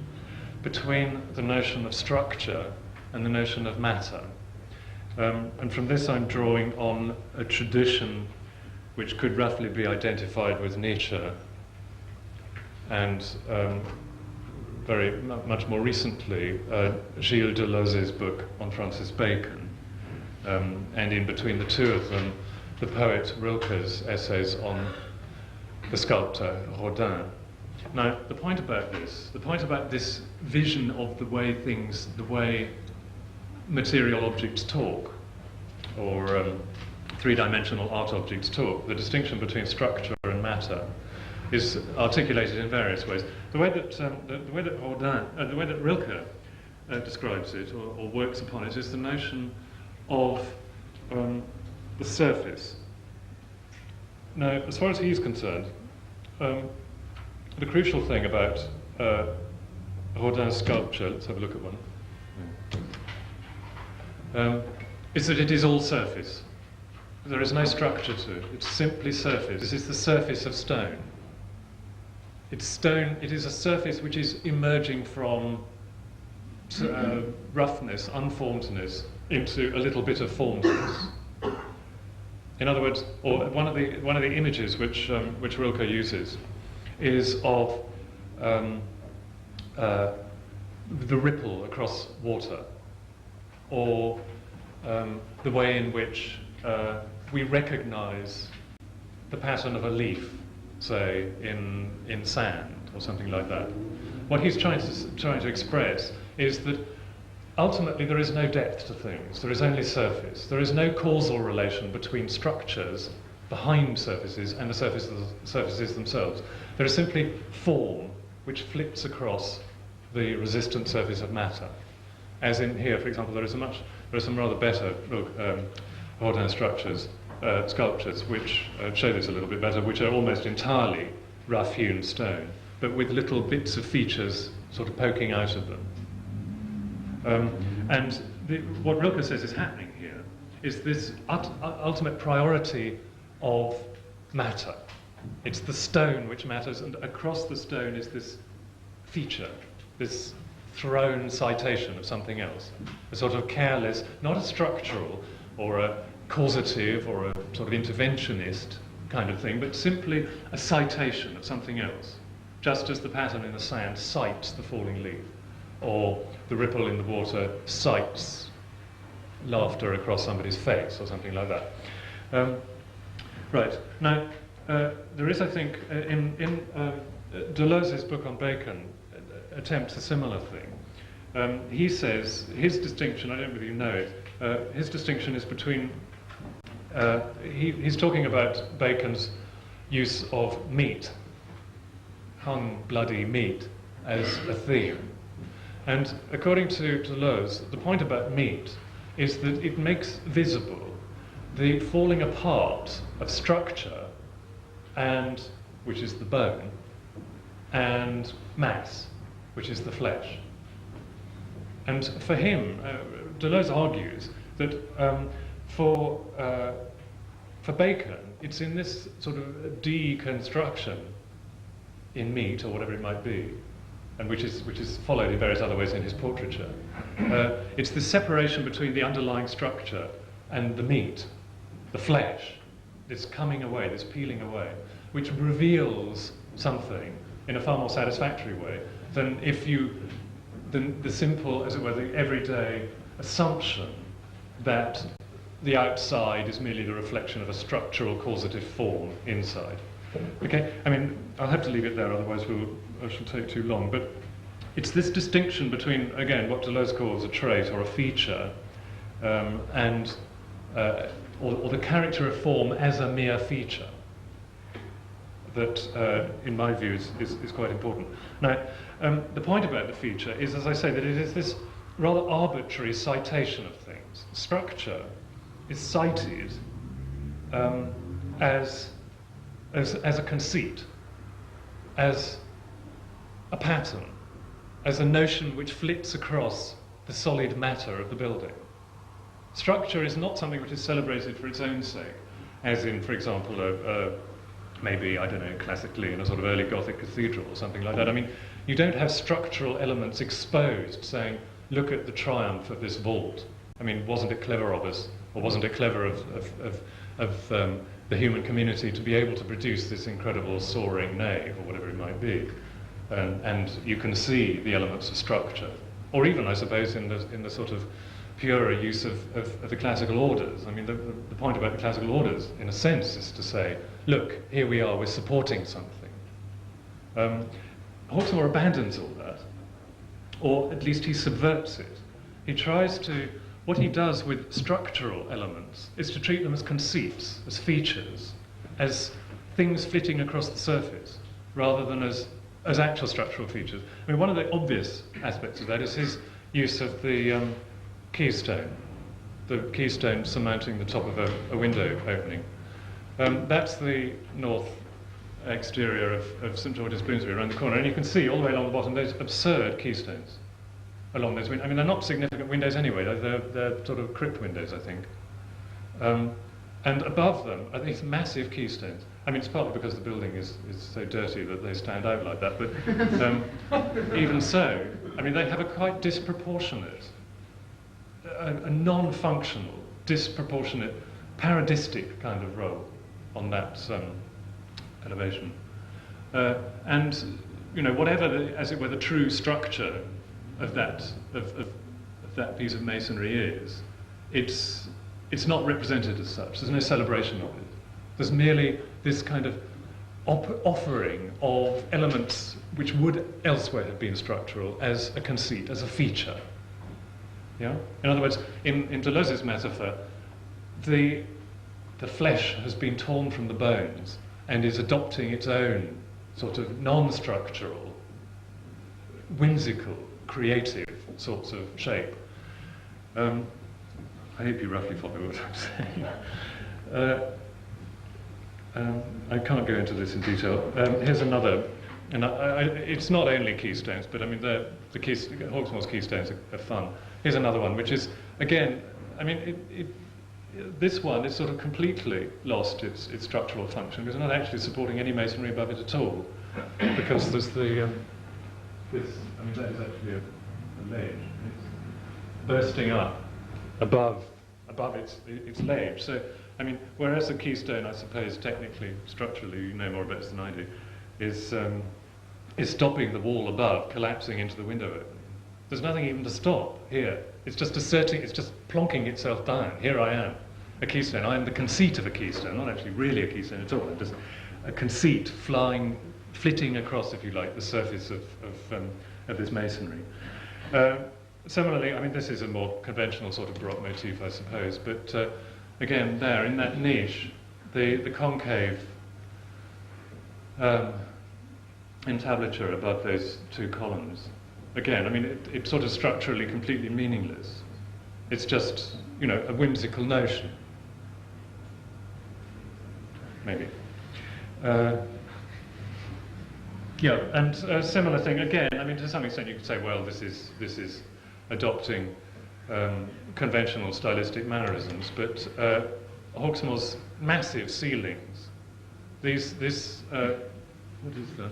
between the notion of structure and the notion of matter. And from this I'm drawing on a tradition which could roughly be identified with Nietzsche, and much more recently, Gilles Deleuze's book on Francis Bacon, and in between the two of them, the poet Rilke's essays on the sculptor Rodin. Now, the point about this vision of the way material objects talk, or three-dimensional art objects talk, the distinction between structure and matter, is articulated in various ways. The way that Rilke describes it or works upon it is the notion of the surface. Now, as far as he's concerned, the crucial thing about Rodin's sculpture, let's have a look at one, is that it is all surface. There is no structure to it. It's simply surface. This is the surface of stone. It's stone. It is a surface which is emerging from roughness, unformedness, into a little bit of formedness. In other words, or one of the images which Rilke uses is of the ripple across water, or the way in which we recognise the pattern of a leaf, say, in sand or something like that. What he's trying to express is that ultimately there is no depth to things, there is only surface. There is no causal relation between structures behind surfaces and the surfaces themselves. There is simply form which flips across the resistant surface of matter. As in here, for example, there are some rather better Rodin structures, sculptures, which show this a little bit better, which are almost entirely rough-hewn stone, but with little bits of features sort of poking out of them. What Rilke says is happening here is this ultimate priority of matter. It's the stone which matters, and across the stone is this feature, this thrown citation of something else, a sort of careless, not a structural or a causative or a sort of interventionist kind of thing, but simply a citation of something else, just as the pattern in the sand cites the falling leaf, or the ripple in the water cites laughter across somebody's face, or something like that. Right. Now, there is, I think, in Deleuze's book on Bacon, attempts a similar thing. He says his distinction, I don't really know it, his distinction is between, he's talking about Bacon's use of meat, hung bloody meat, as a theme. And according to Deleuze, the point about meat is that it makes visible the falling apart of structure, and which is the bone, and mass, which is the flesh. And for him, Deleuze argues that for Bacon, it's in this sort of deconstruction in meat, or whatever it might be, and which is followed in various other ways in his portraiture. It's the separation between the underlying structure and the meat, the flesh, this coming away, this peeling away, which reveals something in a far more satisfactory way than the simple, as it were, the everyday assumption that the outside is merely the reflection of a structural causative form inside. Okay, I mean, I'll have to leave it there, otherwise I shall take too long, but it's this distinction between, again, what Deleuze calls a trait or a feature, or the character of form as a mere feature, that, in my view, is quite important. Now, the point about the feature is, as I say, that it is this rather arbitrary citation of things. Structure is cited as a conceit, as a pattern, as a notion which flits across the solid matter of the building. Structure is not something which is celebrated for its own sake, as in, for example, maybe, I don't know, classically in a sort of early Gothic cathedral or something like that. I mean, you don't have structural elements exposed saying, look at the triumph of this vault. I mean, wasn't it clever of us, or wasn't it clever of the human community to be able to produce this incredible soaring nave, or whatever it might be? And you can see the elements of structure. Or even, I suppose, in the sort of purer use of the classical orders. I mean, the point about the classical orders, in a sense, is to say, look, here we are, we're supporting something. Hawksmoor abandons all that, or at least he subverts it. He tries to, what he does with structural elements is to treat them as conceits, as features, as things flitting across the surface, rather than as actual structural features. I mean, one of the obvious aspects of that is his use of the keystone surmounting the top of a window opening. That's the north exterior of St George's, Bloomsbury, around the corner, and you can see all the way along the bottom those absurd keystones along those windows. I mean, they're not significant windows anyway, they're sort of crypt windows, I think. And above them are these massive keystones. I mean, it's partly because the building is so dirty that they stand out like that, but even so, I mean, they have a quite disproportionate, a non-functional, disproportionate, parodistic kind of role on that elevation. And, you know, whatever, as it were, the true structure of that piece of masonry is, it's it's not represented as such. There's no celebration of it. There's merely this kind of offering of elements which would elsewhere have been structural as a conceit, as a feature. Yeah? In other words, in Deleuze's metaphor, the flesh has been torn from the bones and is adopting its own sort of non-structural, whimsical, creative sorts of shape. I hope you roughly follow what I'm saying. I can't go into this in detail. Here's another, and it's not only keystones, but I mean Hawksmoor's keystones are fun. Here's another one, which is, again, I mean, this one is sort of completely lost its structural function because it's not actually supporting any masonry above it at all, because there's that is actually a ledge. It's bursting up above its ledge. So, I mean, whereas the keystone, I suppose, technically, structurally, you know more about this than I do, is stopping the wall above collapsing into the window opening. There's nothing even to stop here. It's just it's just plonking itself down. Here I am, a keystone. I am the conceit of a keystone, not actually really a keystone at all. I'm just a conceit flitting across, if you like, the surface of this masonry. Similarly, I mean, this is a more conventional sort of Baroque motif, I suppose, but again, there, in that niche, the concave entablature above those two columns, again, I mean, it's sort of structurally completely meaningless. It's just, you know, a whimsical notion. Maybe. Yeah, and a similar thing, again, I mean, to some extent you could say, well, this is adopting conventional stylistic mannerisms, but Hawksmoor's massive ceilings, what is that?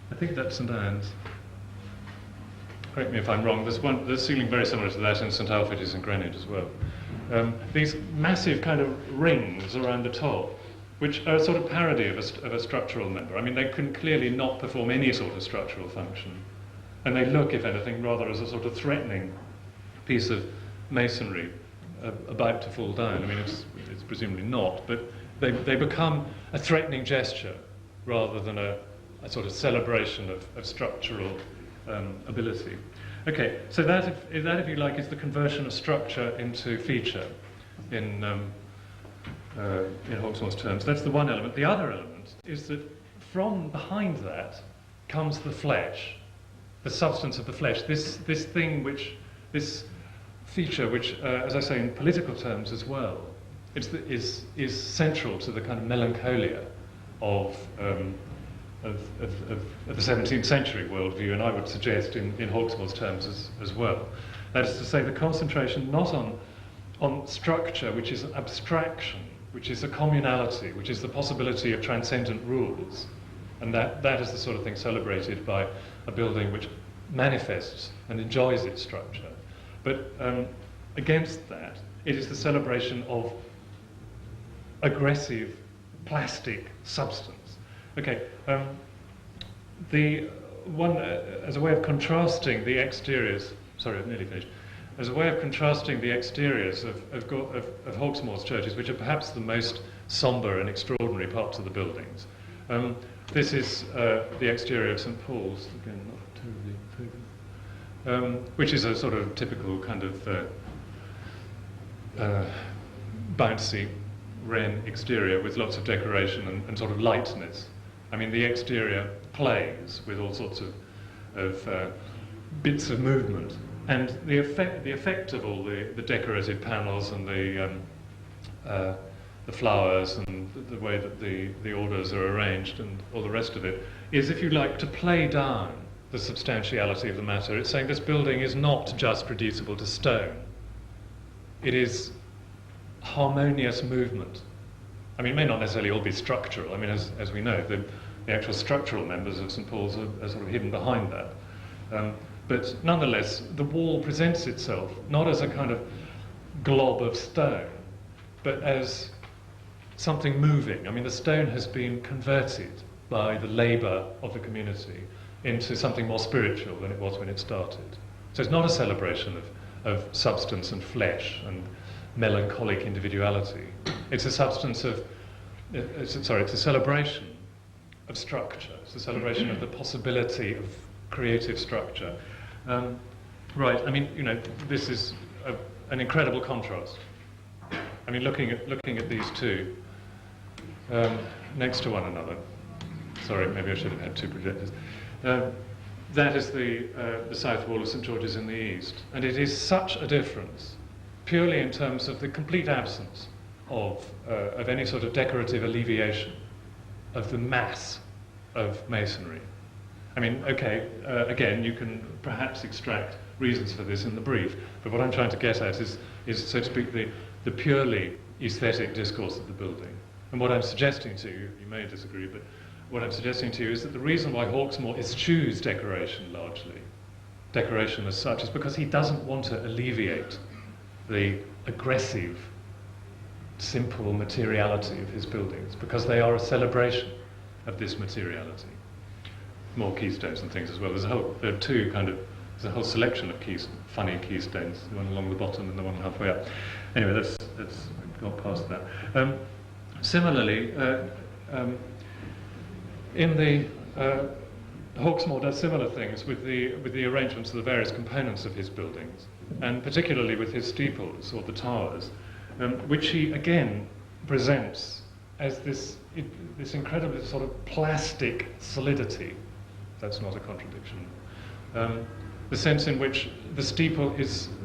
I think that's St Anne's. Correct me if I'm wrong. There's a ceiling very similar to that in St Alfred's in Greenwich as well. These massive kind of rings around the top, which are a sort of parody of a structural member. I mean, they can clearly not perform any sort of structural function. And they look, if anything, rather as a sort of threatening piece of masonry about to fall down. I mean, it's presumably not, but they become a threatening gesture rather than a sort of celebration of structural ability. Okay, so that, if you like, is the conversion of structure into feature in Hawksmoor's terms. That's the one element. The other element is that from behind that comes the flesh, the substance of the flesh, this feature which, as I say, in political terms as well, is central to the kind of melancholia of the 17th century worldview, and I would suggest in Hawksmoor's terms as well. That is to say, the concentration not on structure, which is abstraction, which is a communality, which is the possibility of transcendent rules, and that is the sort of thing celebrated by a building which manifests and enjoys its structure. But against that, it is the celebration of aggressive, plastic substance. Okay, the one, as a way of contrasting the exteriors, sorry, I've nearly finished, as a way of contrasting the exteriors of Hawksmoor's churches, which are perhaps the most sombre and extraordinary parts of the buildings. This is the exterior of St Paul's, again, not terribly focused, which is a sort of typical kind of bouncy Wren exterior with lots of decoration and sort of lightness. I mean, the exterior plays with all sorts of bits of movement, and the effect of all the decorated panels and the flowers and the way that the orders are arranged and all the rest of it is, if you like, to play down the substantiality of the matter. It's saying this building is not just reducible to stone. It is harmonious movement. I mean, it may not necessarily all be structural. I mean, as we know, the actual structural members of St Paul's are sort of hidden behind that. But nonetheless, the wall presents itself not as a kind of glob of stone, but as something moving. I mean, the stone has been converted by the labour of the community into something more spiritual than it was when it started. So it's not a celebration of substance and flesh and melancholic individuality. It's a substance of, it's a celebration of structure. It's a celebration of the possibility of creative structure. Right, I mean, this is an incredible contrast. I mean, looking at these two next to one another. Sorry, maybe I should have had two projectors. That is the south wall of St. George's in the east, and it is such a difference, purely in terms of the complete absence of any sort of decorative alleviation of the mass of masonry. I mean, okay, again, you can perhaps extract reasons for this in the brief, but what I'm trying to get at is so to speak, the purely aesthetic discourse of the building. And what I'm suggesting to you, you may disagree, but what I'm suggesting to you is that the reason why Hawksmoor eschews decoration largely, decoration as such, is because he doesn't want to alleviate the aggressive, simple materiality of his buildings, because they are a celebration of this materiality. More keystones and things as well. There are two there's a whole selection of funny keystones, the one along the bottom and the one halfway up. Anyway, let's go past that. Similarly, in the Hawksmoor does similar things with the arrangements of the various components of his buildings, and particularly with his steeples or the towers, which he again presents as this incredibly sort of plastic solidity. That's not a contradiction. The sense in which the steeple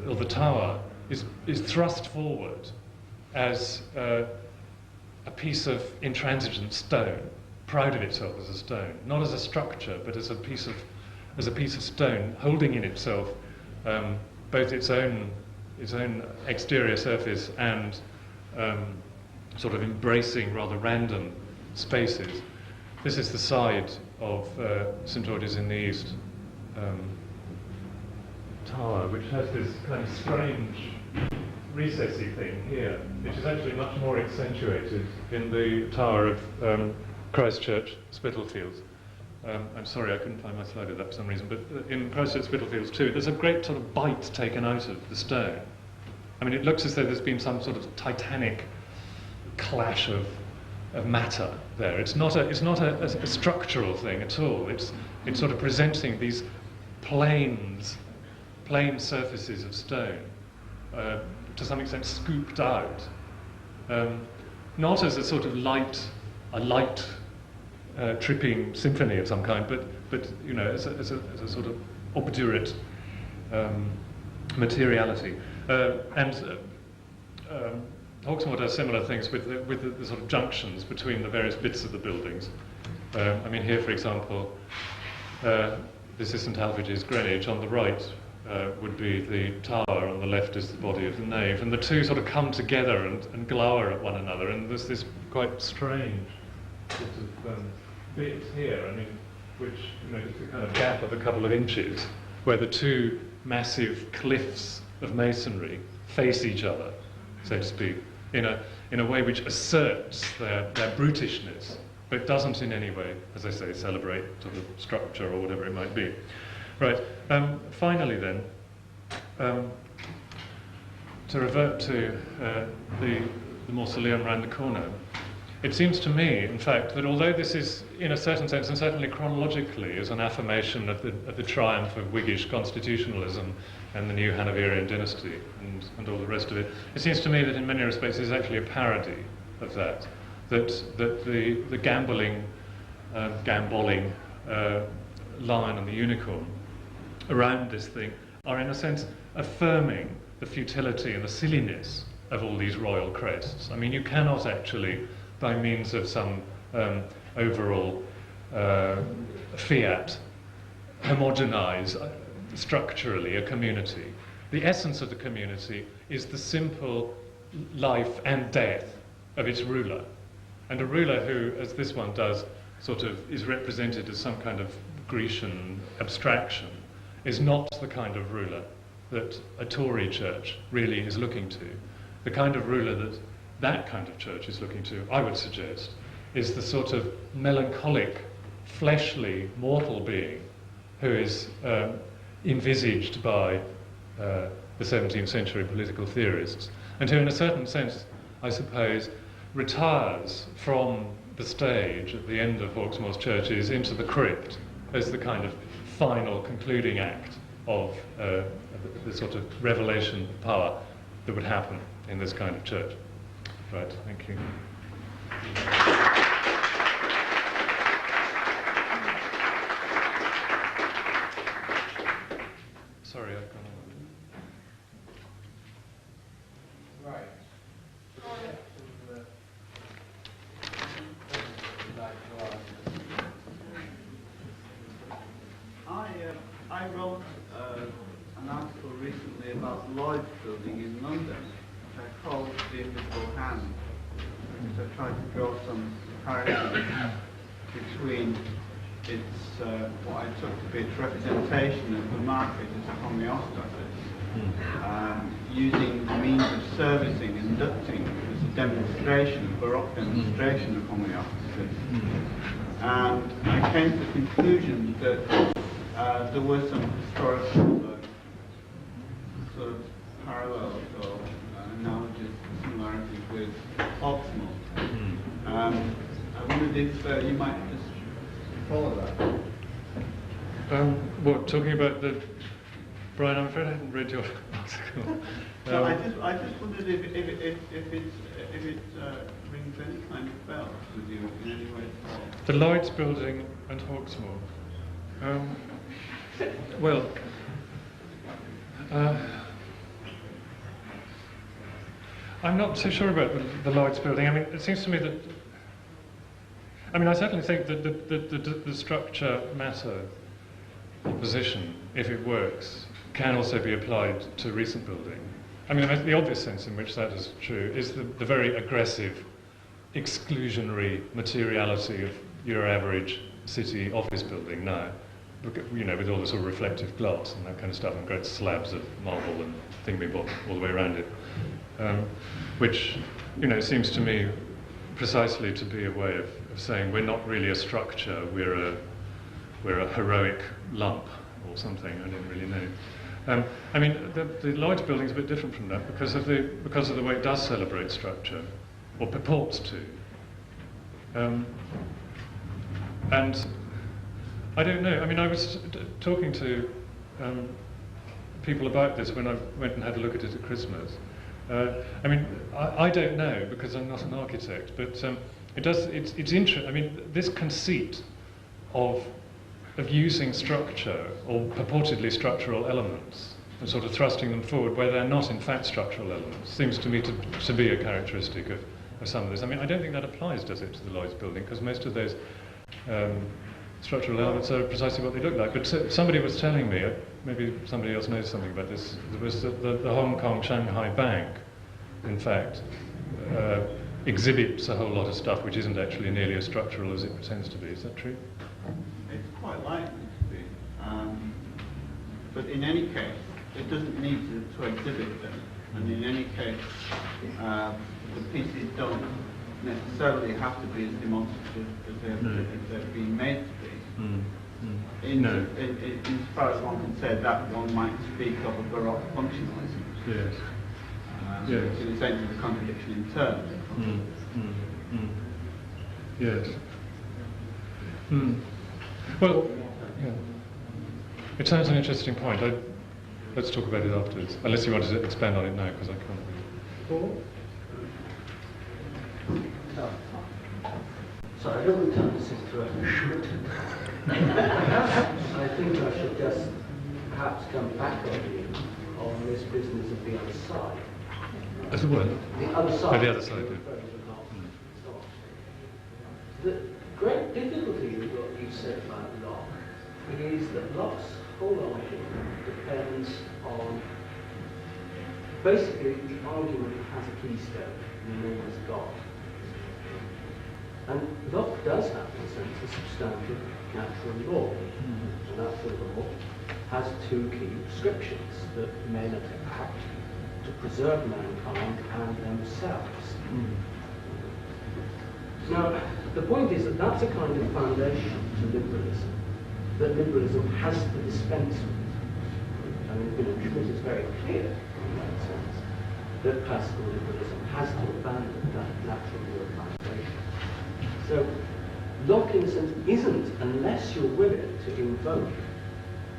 or the tower is thrust forward as a piece of intransigent stone, proud of itself as a stone, not as a structure, but as a piece of stone, holding in itself both its own exterior surface and sort of embracing rather random spaces. This is the side of St. George's in the East tower, which has this kind of strange recessy thing here, which is actually much more accentuated in the tower of Christchurch Spitalfields. I'm sorry I couldn't find my slide of that for some reason, but in Christchurch Spitalfields too, there's a great sort of bite taken out of the stone. I mean, it looks as though there's been some sort of titanic clash of matter there. It's not a structural thing at all. It's sort of presenting these plain surfaces of stone, to some extent scooped out, not as a sort of light tripping symphony of some kind, but as a sort of obdurate materiality. Hawksmoor does similar things with the sort of junctions between the various bits of the buildings. I mean, here, for example, this is St. Alfred's Greenwich. On the right would be the tower, on the left is the body of the nave, and the two sort of come together and glower at one another, and there's this quite strange sort of bit here, I mean, which, just a kind of gap of a couple of inches, where the two massive cliffs of masonry face each other, so to speak, in a way which asserts their brutishness, but doesn't in any way, as I say, celebrate sort of structure or whatever it might be. Right. Finally, then, to revert to the mausoleum round the corner, it seems to me, in fact, that although this is, in a certain sense, and certainly chronologically, is an affirmation of the triumph of Whiggish constitutionalism and the new Hanoverian dynasty and all the rest of it, it seems to me that in many respects it's actually a parody of that. That the gambolling lion and the unicorn around this thing are, in a sense, affirming the futility and the silliness of all these royal crests. I mean, you cannot actually, by means of some overall fiat, homogenize structurally a community. The essence of the community is the simple life and death of its ruler. And a ruler who, as this one does, sort of is represented as some kind of Grecian abstraction, is not the kind of ruler that a Tory church really is looking to. The kind of ruler that kind of church is looking to, I would suggest, is the sort of melancholic, fleshly, mortal being who is envisaged by the 17th century political theorists, and who in a certain sense, I suppose, retires from the stage at the end of Hawksmoor's churches into the crypt as the kind of final concluding act of the sort of revelation of power that would happen in this kind of church. Right, thank you. Sorry, I've gone on. Right. I wrote an article recently about Lloyd's building in London, called The Invisible Hand, which I tried to draw some comparisons between its what I took to be its representation of the market as a homeostasis, using the means of servicing and ducting as a demonstration, a Baroque demonstration of homeostasis. And I came to the conclusion that there were some historical sort of parallels or analogies, similarities with Hawksmoor. I wondered if you might just follow that. What, talking about the... Brian, I'm afraid I haven't read your article. So I just wondered if it rings any kind of bells with you in any way at all. The Lloyd's building and Hawksmoor. Well, I'm not so sure about the Lloyd's building. I mean, it seems to me that... I mean, I certainly think that the structure matter opposition, if it works, can also be applied to recent building. I mean, the obvious sense in which that is true is the very aggressive, exclusionary materiality of your average city office building now. You know, with all the sort of reflective glass and that kind of stuff, and great slabs of marble and thingamabobs all the way around it, which, you know, seems to me precisely to be a way of saying we're not really a structure, we're a heroic lump or something. I don't really know. I mean, the Lloyd's building is a bit different from that because of the way it does celebrate structure, or purports to, and. I don't know. I mean, I was talking to people about this when I went and had a look at it at Christmas. I mean, I don't know because I'm not an architect, but it's interesting. I mean, this conceit of using structure or purportedly structural elements and sort of thrusting them forward where they're not in fact structural elements seems to me to be a characteristic of some of this. I mean, I don't think that applies, does it, to the Lloyd's building, because most of those structural elements are precisely what they look like. But somebody was telling me, maybe somebody else knows something about this, there was the Hong Kong Shanghai Bank, in fact, exhibits a whole lot of stuff which isn't actually nearly as structural as it pretends to be. Is that true? It's quite likely to be. But in any case, it doesn't need to exhibit them. And in any case, the pieces don't necessarily have to be as demonstrative as they're being made to be. In far as one can say, that one might speak of a Baroque functionalism. Yes. Yes. In the sense of a contradiction in terms. Yes. Well, yeah. It sounds an interesting point. Let's talk about it afterwards. Unless you wanted to expand on it now, because I can't. Sorry, I don't want to turn this into a shoot. I think I should just perhaps come back on this business of the other side. As it were? The other side. Oh, the other side, yeah. The great difficulty with what you said about Locke is that Locke's whole argument depends on basically the argument has a keystone, the name is God. And Locke does have, in a sense, a substantive natural law. And natural law has two key prescriptions that men attack to preserve mankind and themselves. Now, the point is that that's a kind of foundation to liberalism, that liberalism has to dispense with. I mean, Schmitt is very clear in that sense that classical liberalism has to abandon that natural organization. So Locke, in a sense, isn't, unless you're willing to invoke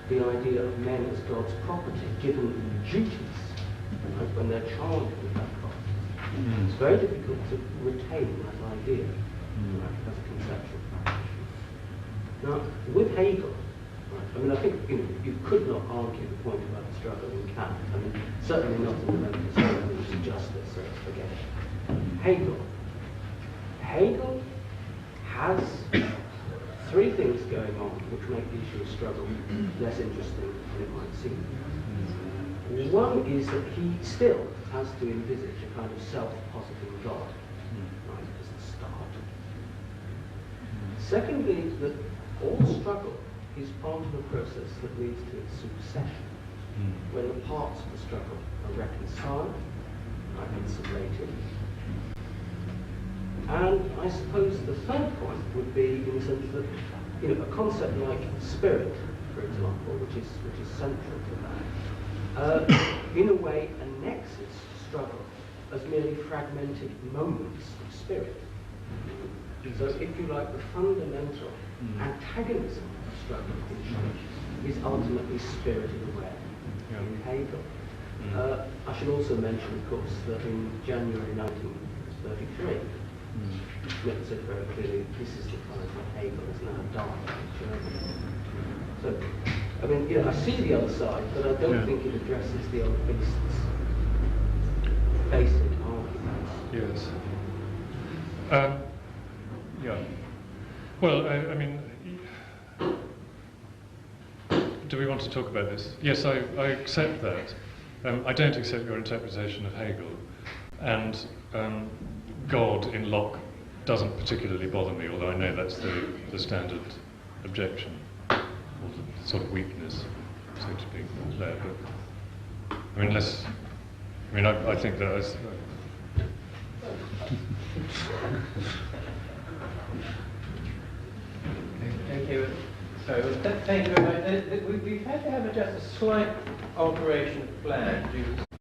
the idea of men as God's property, given duties, right, when they're charged with that property. It's very difficult to retain that idea, right, as a conceptual proposition. Now, with Hegel, right, I mean, I think you could not argue the point about the struggle in Kant. I mean, certainly not in the Renaissance of justice, so forget it. Hegel has three things going on which make the issue of struggle less interesting than it might seem. One is that he still has to envisage a kind of self-positing God, right, as the start. Secondly, that all struggle is part of a process that leads to its succession, when the parts of the struggle are reconciled, insulated. And I suppose the third point would be in the sense that a concept like spirit, for example, which is central to that, in a way annexes struggle as merely fragmented moments of spirit. So if you like, the fundamental antagonism of struggle is ultimately spirited away in Hegel. I should also mention, of course, that in January 1933, Schmitt said very clearly, this is the time when Hegel has now died in Germany. So, I mean, I see the other side, but I don't think it addresses the old beast's basic arguments. Yes. Well, I mean, do we want to talk about this? Yes, I accept that. I don't accept your interpretation of Hegel, and God in Locke doesn't particularly bother me, although I know that's the standard objection, or the sort of weakness, so to speak, there. But I think that is. Okay, so thank you very much. We've had to have just a slight alteration of plan due to